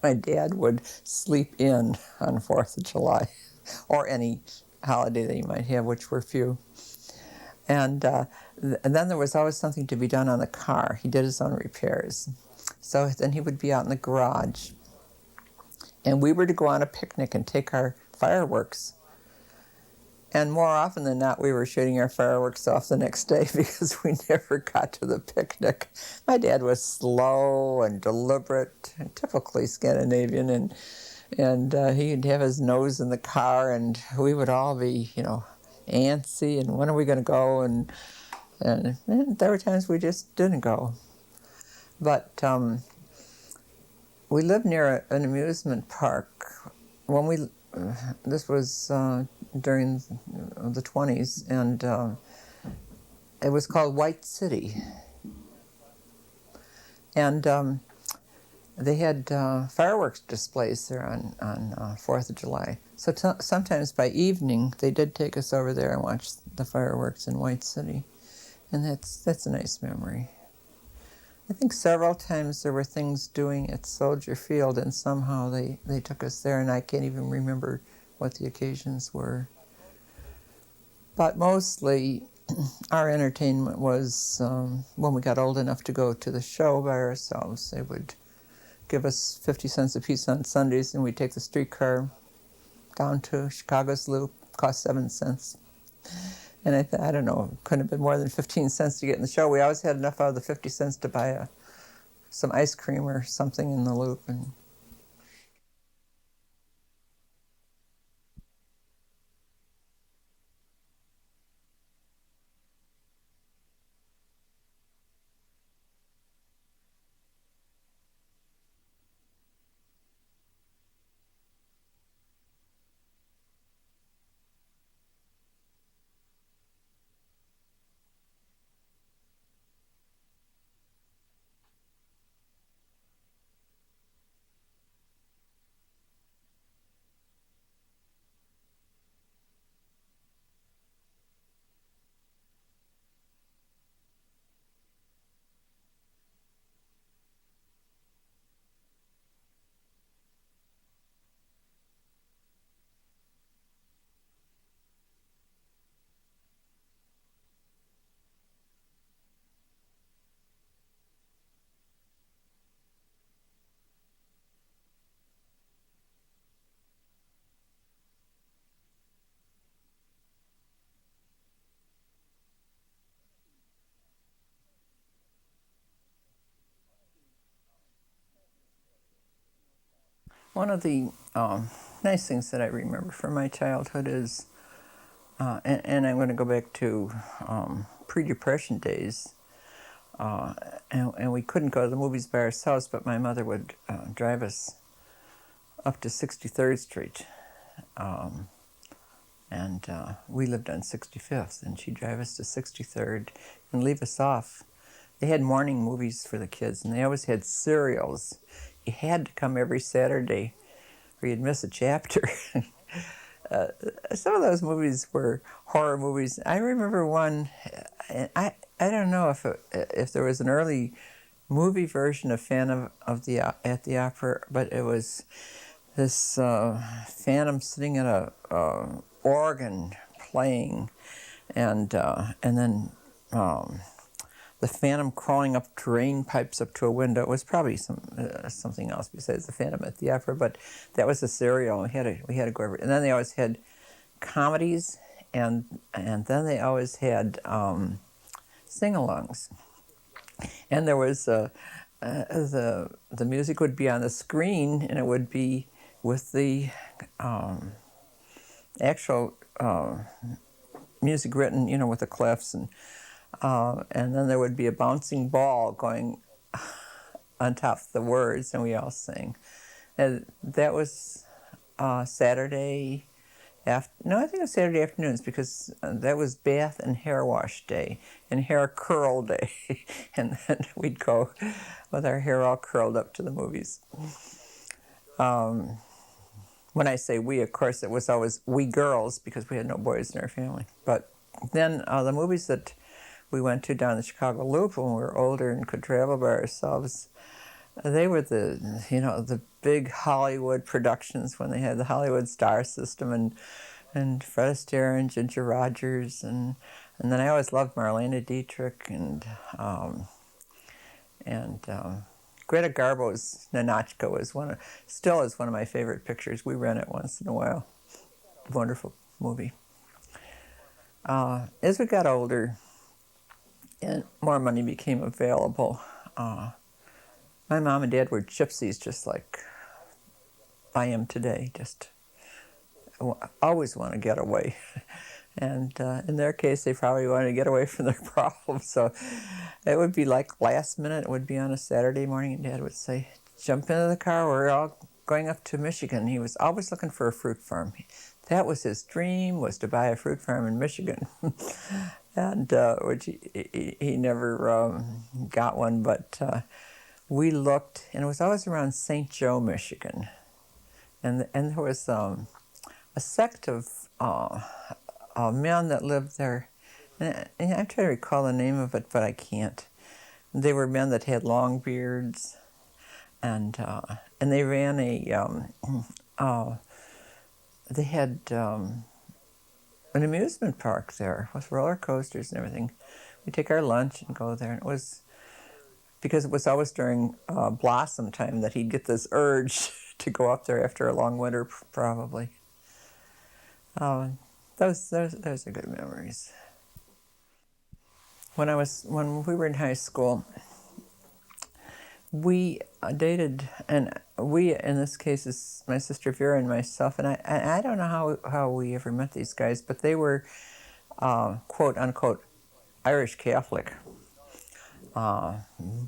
my dad would sleep in on 4th of July or any holiday that you might have, which were few. And then there was always something to be done on the car. He did his own repairs. So then he would be out in the garage. And we were to go on a picnic and take our fireworks. And more often than not, we were shooting our fireworks off the next day because we never got to the picnic. My dad was slow and deliberate, and typically Scandinavian, and he'd have his nose in the car, and we would all be, antsy, and when are we going to go? And there were times we just didn't go. But we lived near an amusement park. This was during the 20s, and it was called White City. And they had fireworks displays there on 4th of July. So sometimes by evening, they did take us over there and watch the fireworks in White City. And that's a nice memory. I think several times there were things doing at Soldier Field, and somehow they took us there, and I can't even remember what the occasions were. But mostly, our entertainment was when we got old enough to go to the show by ourselves. They would give us 50 cents a piece on Sundays, and we'd take the streetcar down to Chicago's Loop, cost 7 cents. And I don't know, couldn't have been more than 15 cents to get in the show. We always had enough out of the 50 cents to buy some ice cream or something in the Loop. And one of the nice things that I remember from my childhood is, and I'm going to go back to pre-Depression days, and we couldn't go to the movies by ourselves, but my mother would drive us up to 63rd Street, and we lived on 65th, and she'd drive us to 63rd and leave us off. They had morning movies for the kids, and they always had serials. You had to come every Saturday or you'd miss a chapter. Some of those movies were horror movies. I remember one, I don't know if there was an early movie version of Phantom at the Opera, but it was this Phantom sitting at a organ playing, and then the Phantom crawling up drain pipes up to a window. It was probably something else besides the Phantom at the Opera, but that was a serial. We had to go over. And then they always had comedies, and then they always had sing-alongs. And there was the music would be on the screen, and it would be with the actual music written, with the clefs and. And then there would be a bouncing ball going on top of the words, and we all sing. And that was Saturday. No, I think it was Saturday afternoons because that was bath and hair wash day and hair curl day. And then we'd go with our hair all curled up to the movies. When I say we, of course, it was always we girls because we had no boys in our family. But then the movies that we went to down the Chicago Loop when we were older and could travel by ourselves, they were the big Hollywood productions when they had the Hollywood Star System and Fred Astaire and Ginger Rogers and then I always loved Marlene Dietrich and Greta Garbo's Ninotchka was still is one of my favorite pictures. We rent it once in a while. Wonderful movie. As we got older and more money became available, my mom and dad were gypsies just like I am today, just always want to get away. And in their case, they probably wanted to get away from their problems. So it would be like last minute, it would be on a Saturday morning, and Dad would say, jump into the car, we're all going up to Michigan. He was always looking for a fruit farm. That was his dream, was to buy a fruit farm in Michigan. And which he never got one, but we looked, and it was always around St. Joe, Michigan. And there was a sect of men that lived there. And I'm trying to recall the name of it, but I can't. They were men that had long beards, and they ran they had an amusement park there with roller coasters and everything. We'd take our lunch and go there, and it was because it was always during blossom time that he'd get this urge to go up there after a long winter, probably. Those are good memories. When we were in high school, we dated, and we, in this case, is my sister Vera and myself, and I don't know how we ever met these guys, but they were, quote unquote, Irish Catholic.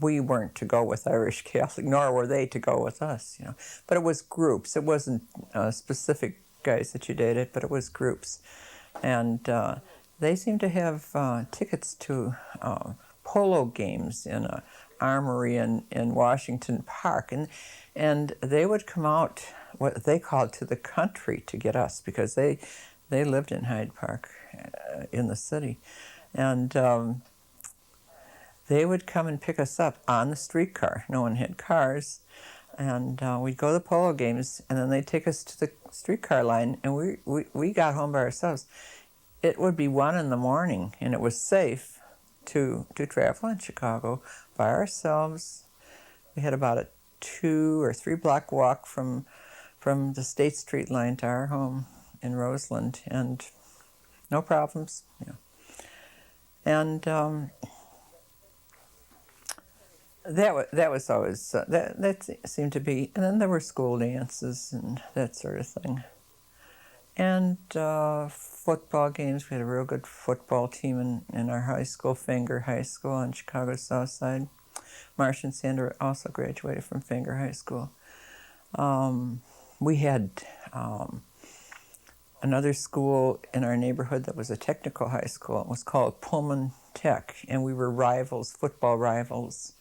We weren't to go with Irish Catholic, nor were they to go with us, But it was groups. It wasn't specific guys that you dated, but it was groups. And they seemed to have tickets to polo games in an armory in Washington Park. And they would come out, what they called, to the country to get us, because they lived in Hyde Park in the city. And they would come and pick us up on the streetcar. No one had cars. And we'd go to the polo games, and then they'd take us to the streetcar line, and we got home by ourselves. It would be 1 a.m, and it was safe to travel in Chicago by ourselves. We had about a 2 or 3 block walk from the State Street line to our home in Roseland, and no problems. And that was always that seemed to be, and then there were school dances and that sort of thing, and football games. We had a real good football team in our high school, Fenger High School on Chicago's South Side. Marcia and Sandra also graduated from Fenger High School. We had another school in our neighborhood that was a technical high school. It was called Pullman Tech, and we were rivals, football rivals.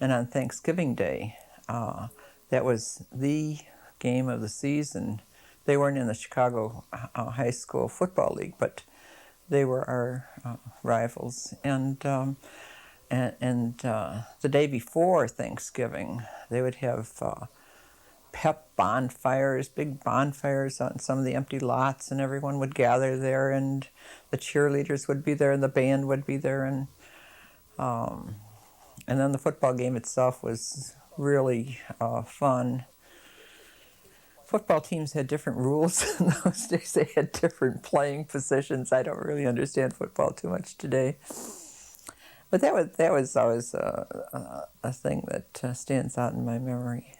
And on Thanksgiving Day, that was the game of the season. They weren't in the Chicago High School Football League, but they were our rivals. And the day before Thanksgiving, they would have pep bonfires, big bonfires on some of the empty lots, and everyone would gather there, and the cheerleaders would be there, and the band would be there, and then the football game itself was really fun. Football teams had different rules in those days. They had different playing positions. I don't really understand football too much today. But that was always a thing that stands out in my memory.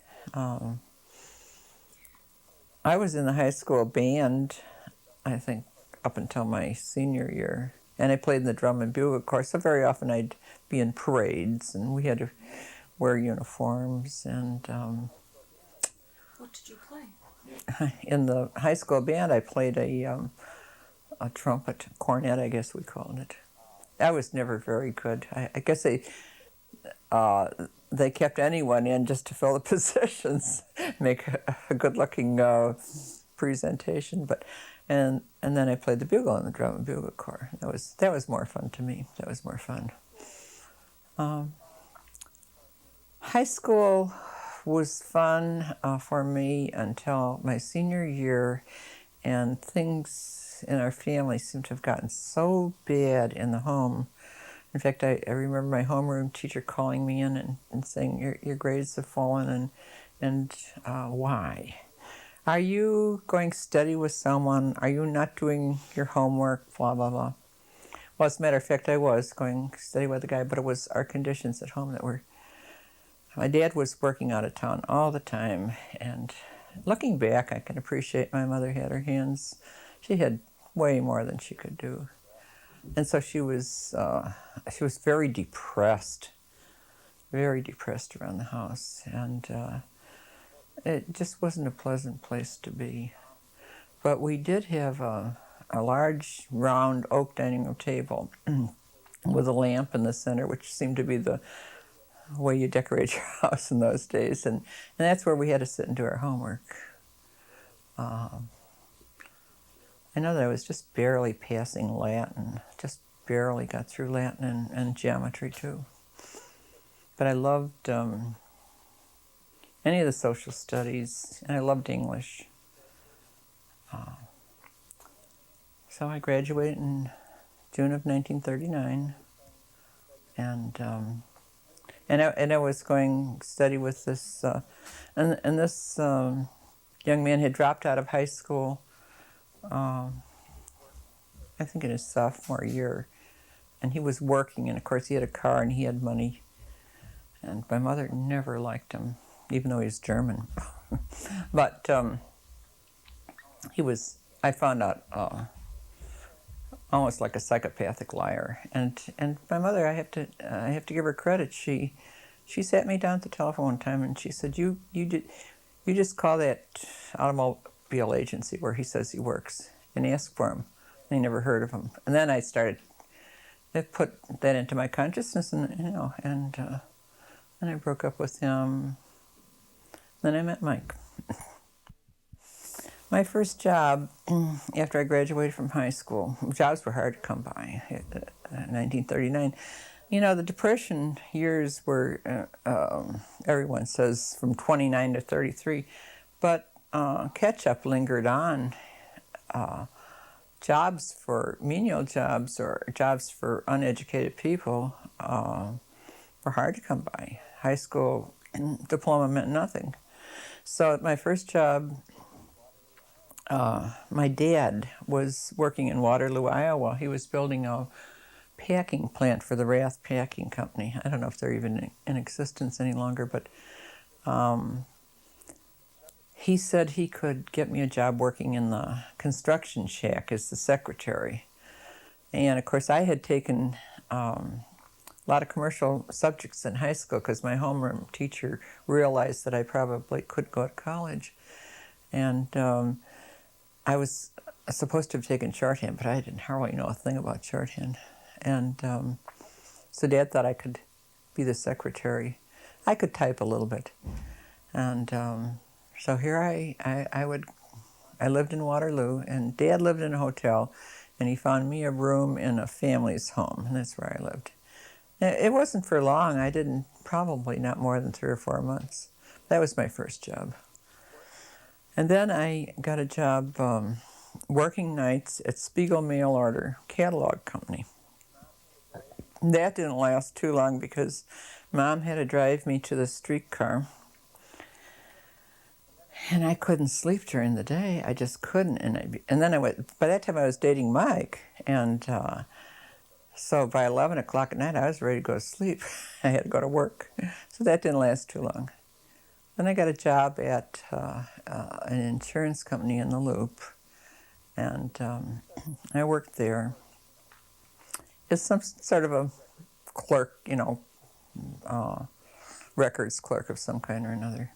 I was in the high school band, I think, up until my senior year. And I played in the drum and bugle corps, so very often I'd be in parades, and we had to wear uniforms. And What did you play? in the high school band, I played a trumpet, cornet, I guess we called it. I was never very good. I guess they kept anyone in just to fill the positions, make a good-looking presentation. And then I played the bugle in the drum and bugle corps. That was more fun to me. That was more fun. High school was fun for me until my senior year, and things in our family seemed to have gotten so bad in the home. In fact, I remember my homeroom teacher calling me in and saying, your grades have fallen, and why? Are you going steady with someone? Are you not doing your homework? Blah, blah, blah. Well, as a matter of fact, I was going steady with the guy, but it was our conditions at home that were... My dad was working out of town all the time, and looking back, I can appreciate my mother had her hands. She had way more than she could do. And so she was very depressed around the house, and it just wasn't a pleasant place to be. But we did have a large, round oak dining room table with a lamp in the center, which seemed to be the way you decorate your house in those days, and that's where we had to sit and do our homework. I know that I was just barely passing Latin, just barely got through Latin and geometry too. But I loved any of the social studies, and I loved English. So I graduated in June of 1939, and I was going study with this, and this young man had dropped out of high school, I think in his sophomore year, and he was working, and of course he had a car and he had money, and my mother never liked him, even though he was German. But I found out, almost like a psychopathic liar, and my mother, I have to give her credit. She sat me down at the telephone one time and she said, you just call that automobile agency where he says he works and ask for him. And I never heard of him. And then I put that into my consciousness, and I broke up with him. Then I met Mike. My first job after I graduated from high school, jobs were hard to come by in 1939. The Depression years were, everyone says, from 29 to 33, but catch-up lingered on. Jobs for menial jobs or jobs for uneducated people were hard to come by. High school diploma meant nothing. So at my first job, my dad was working in Waterloo, Iowa. He was building a packing plant for the Rath Packing Company. I don't know if they're even in existence any longer, but he said he could get me a job working in the construction shack as the secretary. And of course, I had taken a lot of commercial subjects in high school because my homeroom teacher realized that I probably could go to college. And I was supposed to have taken shorthand, but I didn't hardly know a thing about shorthand. And so Dad thought I could be the secretary. I could type a little bit. And so here I lived in Waterloo, and Dad lived in a hotel, and he found me a room in a family's home, and that's where I lived. It wasn't for long. I didn't, probably not more than 3 or 4 months. That was my first job. And then I got a job working nights at Spiegel Mail Order Catalog Company. That didn't last too long because Mom had to drive me to the streetcar. And I couldn't sleep during the day. I just couldn't. And then by that time I was dating Mike. And so by 11 o'clock at night, I was ready to go to sleep. I had to go to work. So that didn't last too long. Then I got a job at an insurance company in the Loop. And I worked there. is some sort of a clerk, records clerk of some kind or another,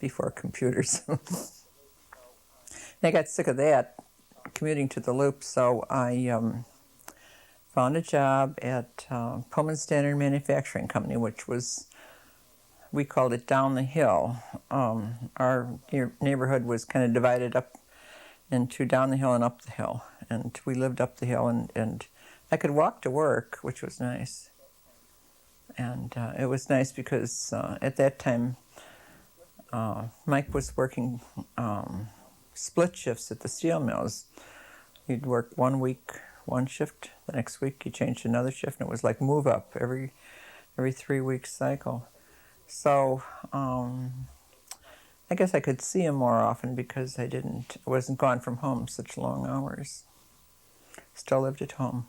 before computers. I got sick of that, commuting to the Loop, so I found a job at Pullman Standard Manufacturing Company, which was, we called it down the hill. Our neighborhood was kind of divided up into down the hill and up the hill, and we lived up the hill, and I could walk to work, which was nice. And it was nice because at that time Mike was working split shifts at the steel mills. He'd work 1 week one shift, the next week he changed another shift, and it was like move up every 3 week cycle. So I guess I could see him more often because I wasn't gone from home such long hours. Still lived at home.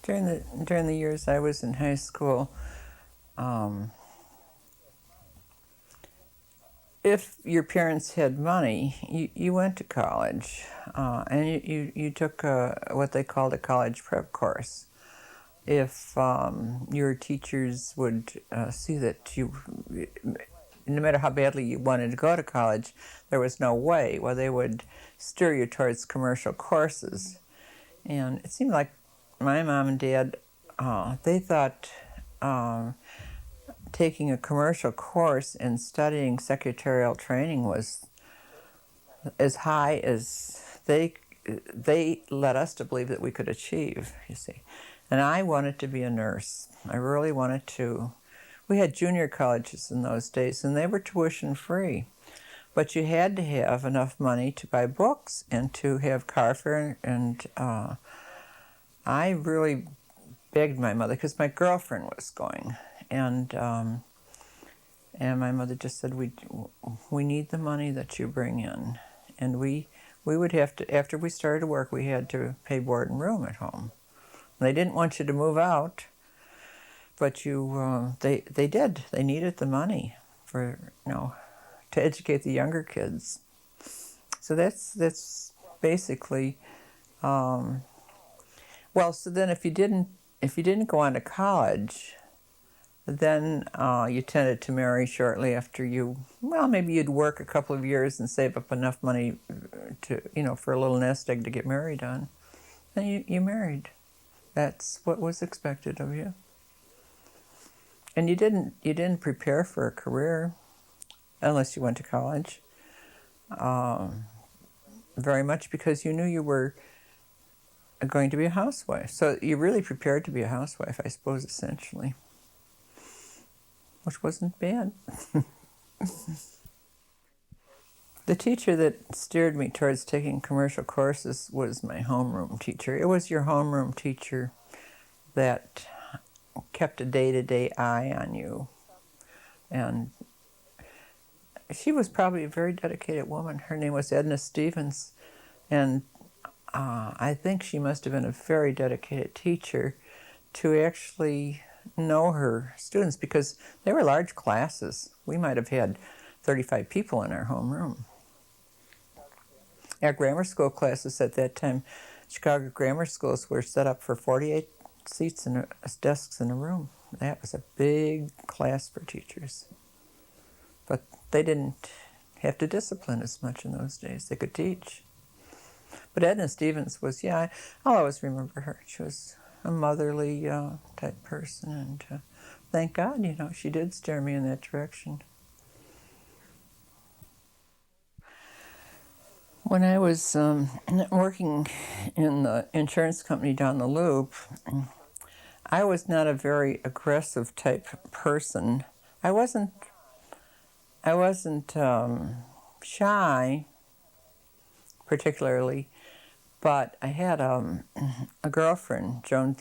During the years I was in high school, if your parents had money, you went to college, and you took what they called a college prep course. If your teachers would see that you, no matter how badly you wanted to go to college, there was no way, well, they would steer you towards commercial courses. And it seemed like my mom and dad, they thought taking a commercial course and studying secretarial training was as high as they led us to believe that we could achieve, you see. And I wanted to be a nurse. I really wanted to. We had junior colleges in those days, and they were tuition free. But you had to have enough money to buy books and to have car fare. And I really begged my mother, because my girlfriend was going. And my mother just said, we need the money that you bring in. And we would have to, after we started work, we had to pay board and room at home. They didn't want you to move out, but they did. They needed the money for, to educate the younger kids. So that's basically, so then if you didn't go on to college, then you tended to marry shortly after maybe you'd work a couple of years and save up enough money to, for a little nest egg to get married on. Then you married. That's what was expected of you. And you didn't prepare for a career unless you went to college, very much because you knew you were going to be a housewife. So you really prepared to be a housewife, I suppose, essentially, which wasn't bad. The teacher that steered me towards taking commercial courses was my homeroom teacher. It was your homeroom teacher that kept a day-to-day eye on you. And she was probably a very dedicated woman. Her name was Edna Stevens. And I think she must have been a very dedicated teacher to actually know her students, because they were large classes. We might have had 35 people in our homeroom. Our grammar school classes at that time, Chicago grammar schools, were set up for 48 seats and desks in a room. That was a big class for teachers. But they didn't have to discipline as much in those days. They could teach. But Edna Stevens was, I'll always remember her. She was a motherly type person, and thank God, she did steer me in that direction. When I was working in the insurance company down the Loop, I was not a very aggressive type person. I wasn't shy, particularly, but I had a girlfriend, Joan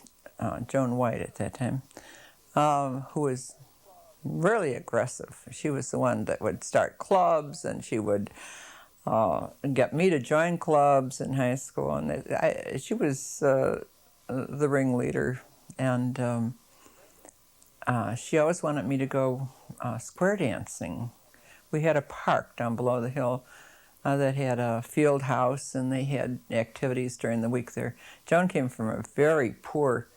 White at that time, who was really aggressive. She was the one that would start clubs, and she would get me to join clubs in high school, and she was the ringleader, and she always wanted me to go square dancing. We had a park down below the hill that had a field house, and they had activities during the week there. Joan came from a very poor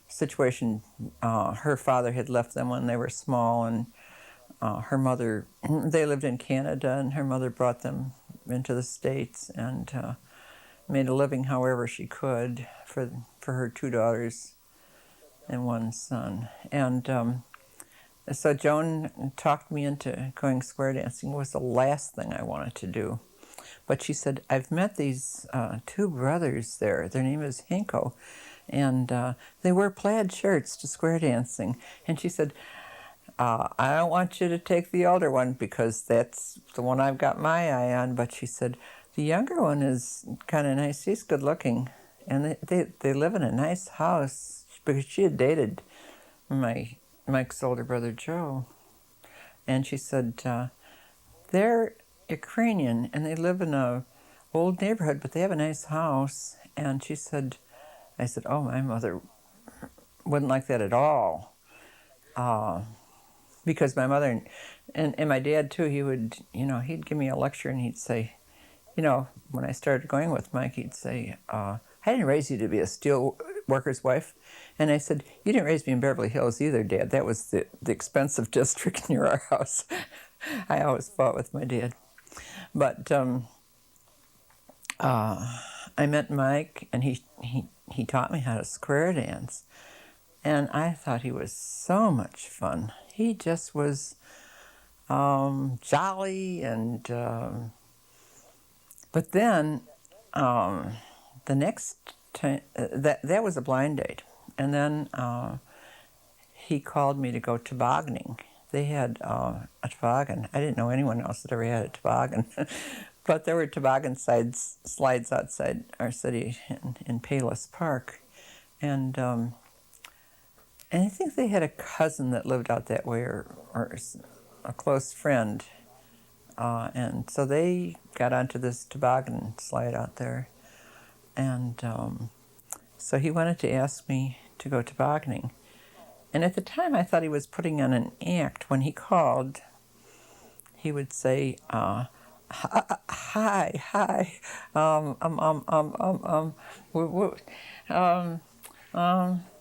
situation. Her father had left them when they were small, and her mother, they lived in Canada, and her mother brought them into the States and made a living however she could for her 2 daughters and 1 son. And so Joan talked me into going square dancing. It was the last thing I wanted to do. But she said, I've met these 2 brothers there. Their name is Hinko. And they wear plaid shirts to square dancing. And she said, I don't want you to take the older one because that's the one I've got my eye on. But she said, the younger one is kind of nice. He's good looking. And they live in a nice house because she had dated Mike's older brother, Joe. And she said, they're Ukrainian and they live in a old neighborhood, but they have a nice house. And she said, I said, oh, my mother wouldn't like that at all. Because my mother and my dad too, he would, he'd give me a lecture and he'd say, when I started going with Mike, he'd say, I didn't raise you to be a steel worker's wife. And I said, you didn't raise me in Beverly Hills either, Dad. That was the expensive district near our house. I always fought with my dad. But I met Mike, and he taught me how to square dance. And I thought he was so much fun. He just was jolly, and but then the next time, that was a blind date. And then he called me to go tobogganing. They had a toboggan. I didn't know anyone else that ever had a toboggan. But there were toboggan slides outside our city in Palos Park. And I think they had a cousin that lived out that way, or a close friend. And so they got onto this toboggan slide out there. And so he wanted to ask me to go tobogganing. And at the time, I thought he was putting on an act. When he called, he would say, hi,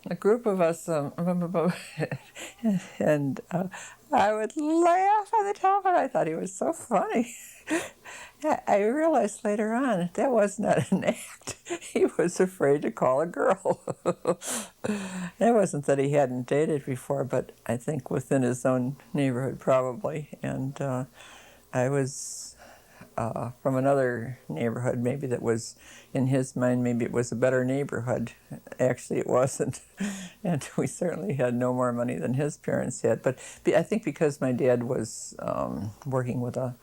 a group of us, and I would laugh at the top, and I thought he was so funny. I realized later on that was not an act. He was afraid to call a girl. It wasn't that he hadn't dated before, but I think within his own neighborhood probably. And I was from another neighborhood, maybe that was, in his mind, maybe it was a better neighborhood. Actually, it wasn't. And we certainly had no more money than his parents had. But I think because my dad was working with a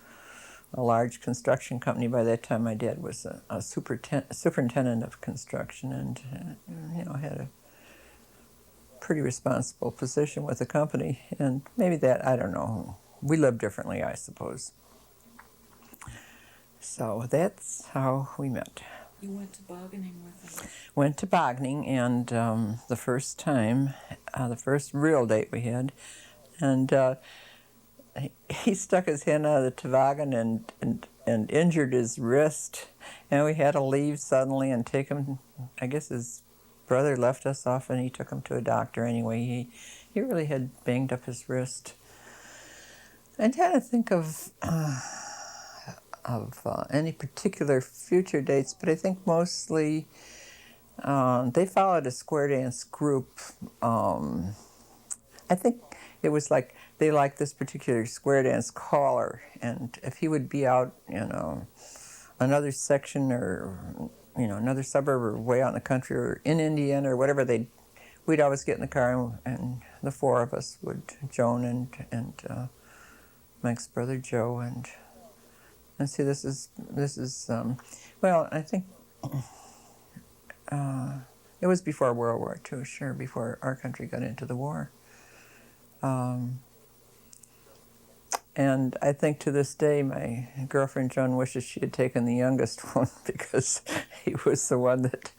large construction company. By that time, my dad was a superintendent of construction, and had a pretty responsible position with the company. And maybe that, I don't know. We lived differently, I suppose. So that's how we met. You went tobogganing with him. Went tobogganing, and the first time, the first real date we had, and he stuck his hand out of the toboggan and injured his wrist, and we had to leave suddenly and take him. I guess his brother left us off, and he took him to a doctor anyway. He really had banged up his wrist. I'm trying to think of any particular future dates, but I think mostly they followed a square dance group. I think it was like they liked this particular square dance caller, and if he would be out, another section or another suburb or way out in the country or in Indiana or whatever, we'd always get in the car, and the 4 of us would, Joan and Mike's brother Joe, and see, this is well, I think it was before World War II, sure, before our country got into the war. And I think to this day, my girlfriend Joan wishes she had taken the youngest one, because he was the one that,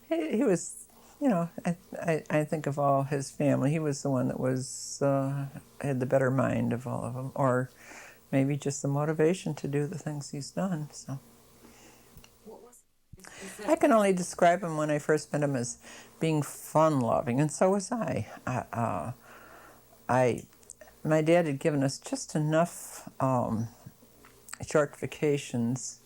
he was, I think of all his family, he was the one that was, had the better mind of all of them, or maybe just the motivation to do the things he's done. So What was I can only describe him when I first met him as being fun-loving, and so was I. My dad had given us just enough short vacations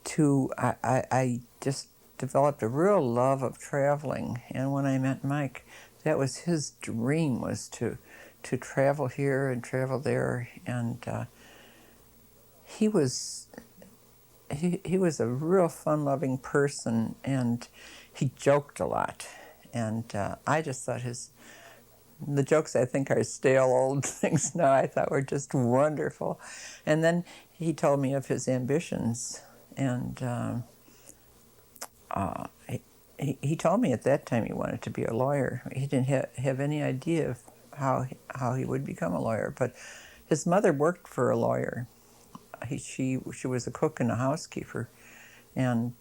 to I just developed a real love of traveling. And when I met Mike, that was his dream, was to travel here and travel there. And he was a real fun-loving person, and he joked a lot. And I just thought the jokes, I think, are stale old things now, I thought were just wonderful. And then he told me of his ambitions, and he told me at that time he wanted to be a lawyer. He didn't have any idea of how he would become a lawyer, but his mother worked for a lawyer. She was a cook and a housekeeper, and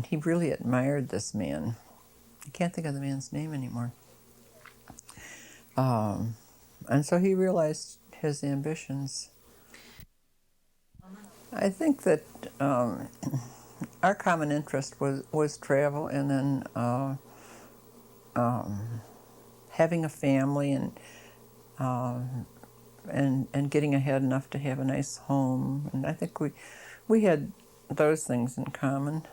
he really admired this man. I can't think of the man's name anymore. And so he realized his ambitions. I think that our common interest was travel, and then having a family, and getting ahead enough to have a nice home. And I think we had those things in common.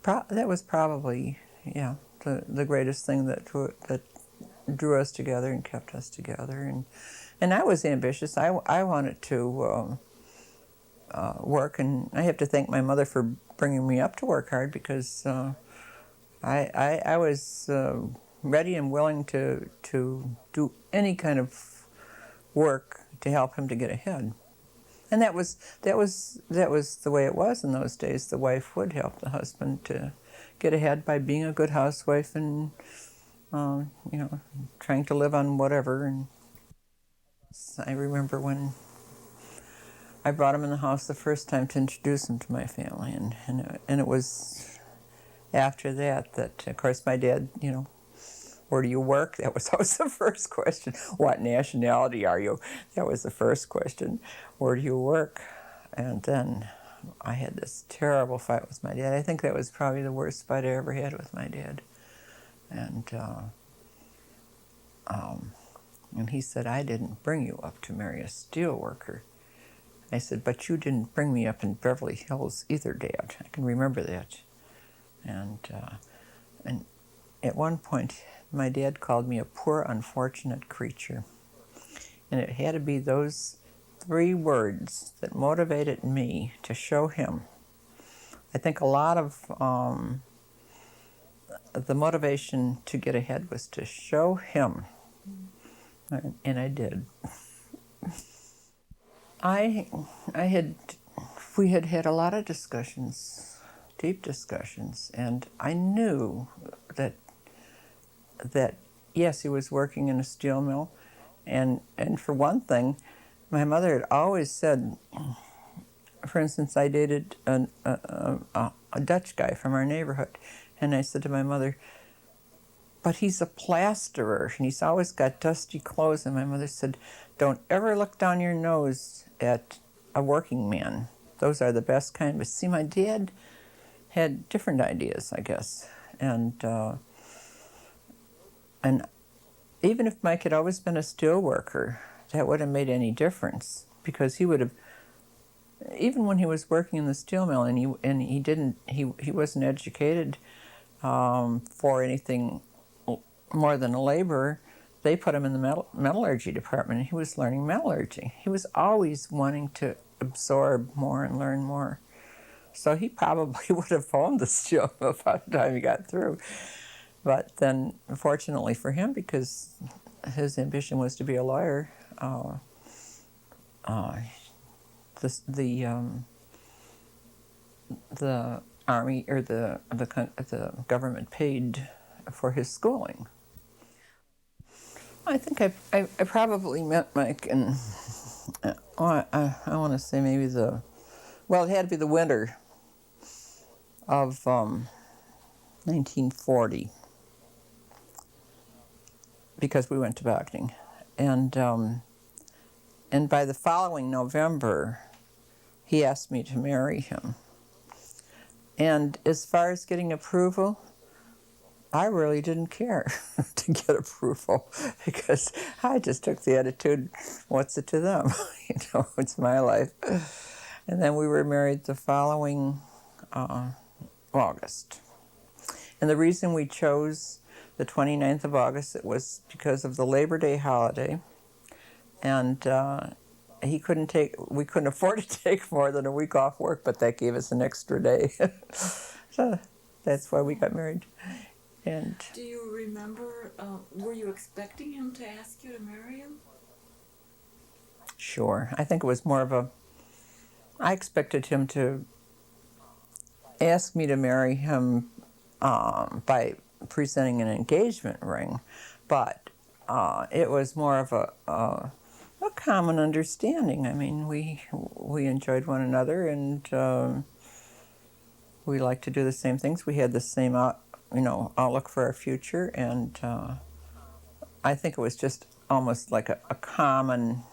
That was probably, yeah, the greatest thing that drew us together and kept us together. And I was ambitious. I wanted to work, and I have to thank my mother for bringing me up to work hard, because I was ready and willing to do any kind of work to help him to get ahead. And that was the way it was in those days. The wife would help the husband to get ahead by being a good housewife and trying to live on whatever. And I remember when I brought him in the house the first time to introduce him to my family, and it was after that, of course, my dad, where do you work? That was always the first question. What nationality are you? That was the first question. Where do you work? And then I had this terrible fight with my dad. I think that was probably the worst fight I ever had with my dad. And he said, I didn't bring you up to marry a steel worker. I said, but you didn't bring me up in Beverly Hills either, Dad. I can remember that. And at one point, my dad called me a poor, unfortunate creature. And it had to be those 3 words that motivated me to show him. I think a lot of the motivation to get ahead was to show him. And I did. We had a lot of discussions, deep discussions, and I knew that yes, he was working in a steel mill, and for one thing, my mother had always said, for instance, I dated a Dutch guy from our neighborhood, and I said to my mother, but he's a plasterer, and he's always got dusty clothes, and my mother said, don't ever look down your nose at a working man. Those are the best kind. But see, my dad had different ideas, I guess. And even if Mike had always been a steel worker, that wouldn't have made any difference, because he would have, even when he was working in the steel mill, and he wasn't educated for anything more than a laborer, they put him in the metallurgy department, and he was learning metallurgy. He was always wanting to absorb more and learn more. So he probably would have owned the steel mill by the time he got through. But then, fortunately for him, because his ambition was to be a lawyer, the army or the government paid for his schooling. I think I probably met Mike in, I want to say maybe it had to be the winter of 1940, because we went to boxing. And And by the following November, he asked me to marry him. And as far as getting approval, I really didn't care to get approval because I just took the attitude, what's it to them? It's my life. And then we were married the following August. And the reason we chose the 29th of August, it was because of the Labor Day holiday. And we couldn't afford to take more than a week off work, but that gave us an extra day. So that's why we got married. And do you remember, were you expecting him to ask you to marry him? sure, I think it was more of I expected him to ask me to marry him by presenting an engagement ring, but it was more of a common understanding. I mean, we enjoyed one another, and we liked to do the same things. We had the same outlook for our future, and I think it was just almost like a common,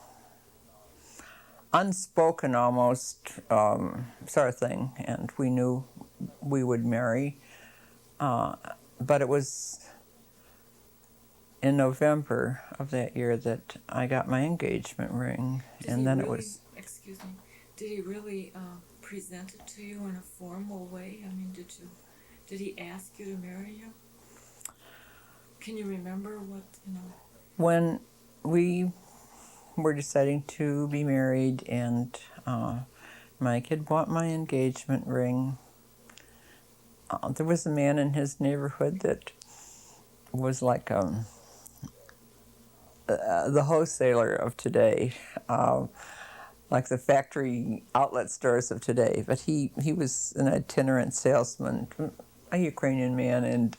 unspoken almost sort of thing, and we knew we would marry. But it was in November of that year that I got my engagement ring, and then it was. Excuse me. Did he really present it to you in a formal way? I mean, did he ask you to marry you? Can you remember what, When we were deciding to be married, and Mike had bought my engagement ring, there was a man in his neighborhood that was like the wholesaler of today, like the factory outlet stores of today. But he was an itinerant salesman, a Ukrainian man, and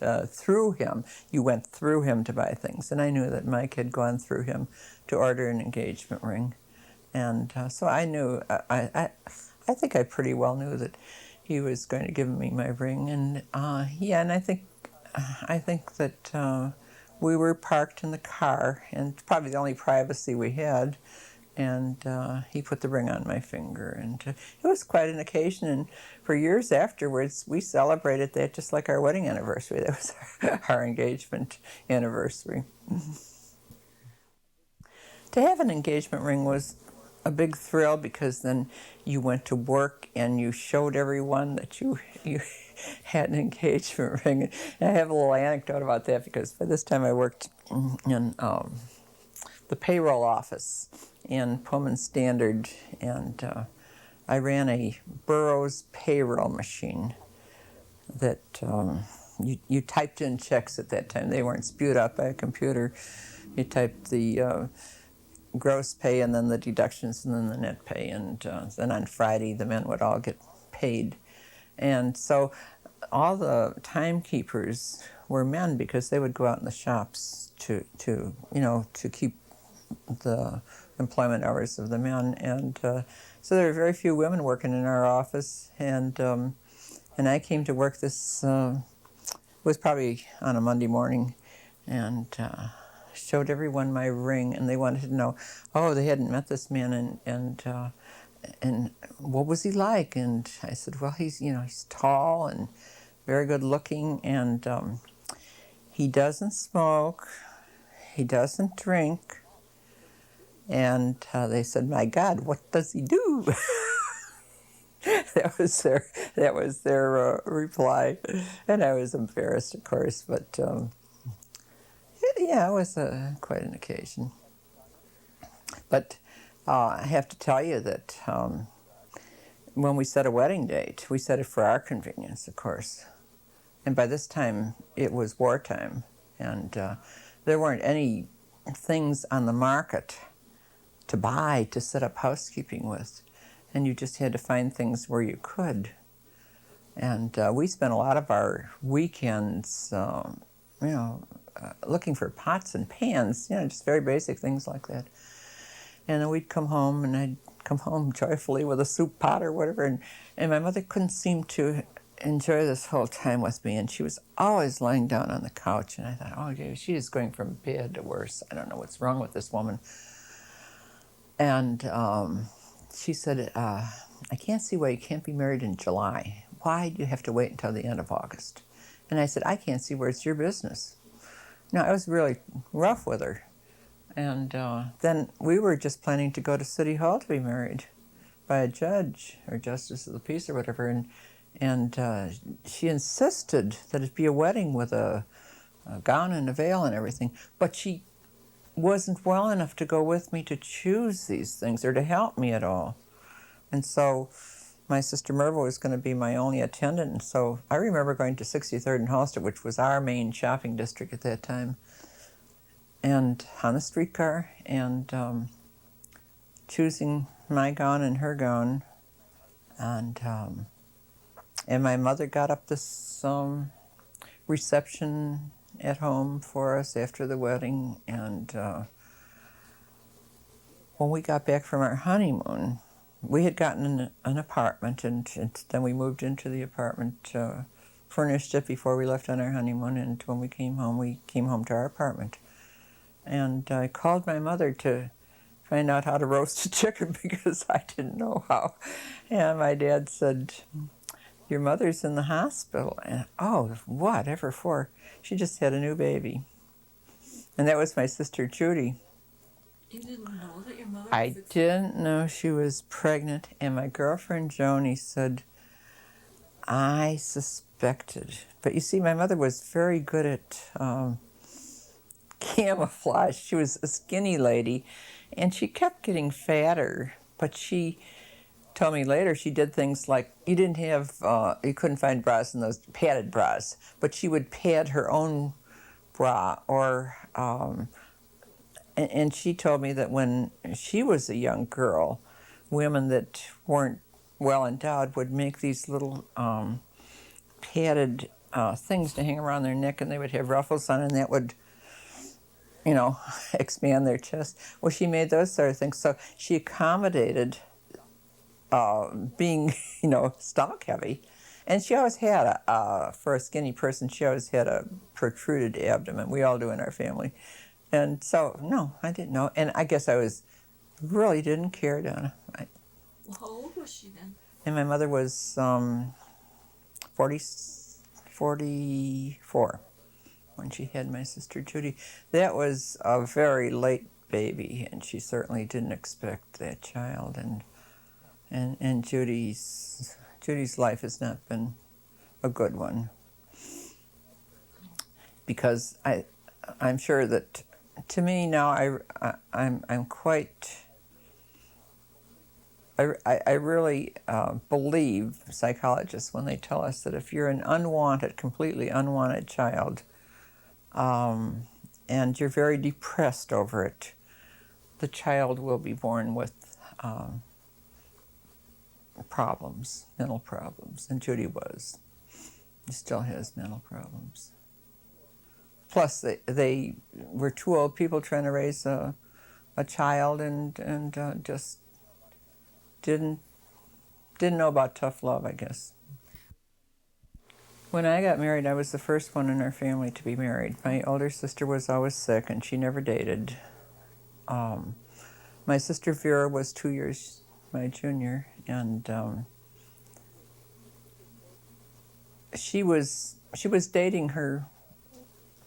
you went through him to buy things. And I knew that Mike had gone through him to order an engagement ring. And so I knew, I think I pretty well knew that he was going to give me my ring. And and I think that we were parked in the car, and probably the only privacy we had, and he put the ring on my finger, and it was quite an occasion. And for years afterwards, we celebrated that just like our wedding anniversary. That was our engagement anniversary. To have an engagement ring was a big thrill, because then you went to work and you showed everyone that you had an engagement ring. And I have a little anecdote about that, because by this time I worked in the payroll office in Pullman Standard, and I ran a Burroughs payroll machine that you typed in checks at that time. They weren't spewed out by a computer. You typed the gross pay, and then the deductions, and then the net pay, and then on Friday the men would all get paid. And so all the timekeepers were men, because they would go out in the shops to keep the employment hours of the men. And so there were very few women working in our office, and I came to work this was probably on a Monday morning, and showed everyone my ring, and they wanted to know, they hadn't met this man, and what was he like? And I said, well, he's tall and very good looking, and he doesn't smoke, he doesn't drink. And they said, my God, what does he do? That was their reply, and I was embarrassed, of course, but it was quite an occasion. But I have to tell you that when we set a wedding date, we set it for our convenience, of course. And by this time, it was wartime, and there weren't any things on the market to buy to set up housekeeping with. And you just had to find things where you could. And we spent a lot of our weekends, looking for pots and pans, just very basic things like that. And then we'd come home, and I'd come home joyfully with a soup pot or whatever. And my mother couldn't seem to enjoy this whole time with me, and she was always lying down on the couch. And I thought, she is going from bad to worse. I don't know what's wrong with this woman. And she said, I can't see why you can't be married in July. Why do you have to wait until the end of August? And I said, I can't see where it's your business. No, I was really rough with her. And then we were just planning to go to City Hall to be married by a judge or justice of the peace or whatever. And she insisted that it be a wedding with a gown and a veil and everything. But she wasn't well enough to go with me to choose these things or to help me at all. And so my sister Merva was going to be my only attendant. And so I remember going to 63rd and Halsted, which was our main shopping district at that time, and on the streetcar, and choosing my gown and her gown. And my mother got up this reception at home for us after the wedding. And when we got back from our honeymoon, we had gotten an apartment, and then we moved into the apartment, furnished it before we left on our honeymoon. And when we came home to our apartment. And I called my mother to find out how to roast a chicken because I didn't know how. And my dad said, your mother's in the hospital. And, oh, whatever for? She just had a new baby. And that was my sister Judy. You didn't know that your mother was I didn't know she was pregnant. And my girlfriend Joni said, I suspected. But you see, my mother was very good at camouflage. She was a skinny lady, and she kept getting fatter. But she told me later she did things like you couldn't find bras in those padded bras, but she would pad her own bra, or and she told me that when she was a young girl, women that weren't well endowed would make these little padded things to hang around their neck, and they would have ruffles on, and that would, expand their chest. Well, she made those sort of things. So she accommodated being, stomach heavy. And she always had, for a skinny person, she always had a protruded abdomen. We all do in our family. And so, no, I didn't know. And I guess really didn't care, Donna. Well, how old was she then? And my mother was 44 when she had my sister Judy. That was a very late baby, and she certainly didn't expect that child. And Judy's life has not been a good one, because I'm sure that to me now I'm quite. I really believe psychologists when they tell us that if you're an completely unwanted child, and you're very depressed over it, the child will be born with mental problems, and Judy was. She still has mental problems. Plus, they were two old people trying to raise a child, and just didn't know about tough love, I guess. When I got married, I was the first one in our family to be married. My older sister was always sick, and she never dated. My sister Vera was 2 years my junior, and she was dating her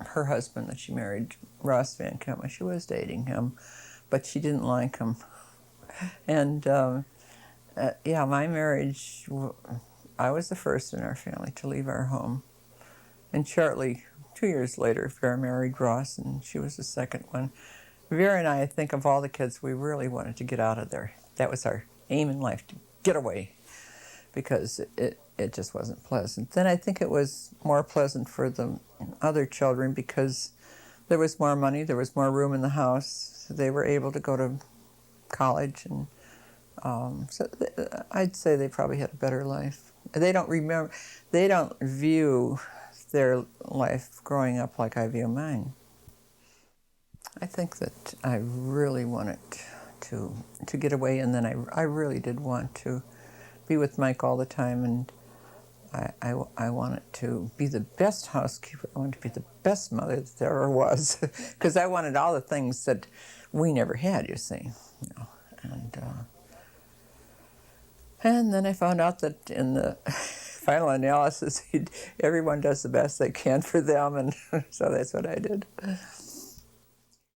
husband that she married, Ross Van Kempen. She was dating him, but she didn't like him. And my marriage, I was the first in our family to leave our home. And shortly, 2 years later, Vera married Ross, and she was the second one. Vera and I think of all the kids, we really wanted to get out of there. That was our aim in life, to get away, because it just wasn't pleasant. Then I think it was more pleasant for the other children because there was more money, there was more room in the house. They were able to go to college, and so I'd say they probably had a better life. They don't view their life growing up like I view mine. I think that I really wanted to get away, and then I really did want to be with Mike all the time, and I wanted to be the best housekeeper. I wanted to be the best mother that there ever was, because I wanted all the things that we never had, you see. And then I found out that in the final analysis, everyone does the best they can for them, and so that's what I did.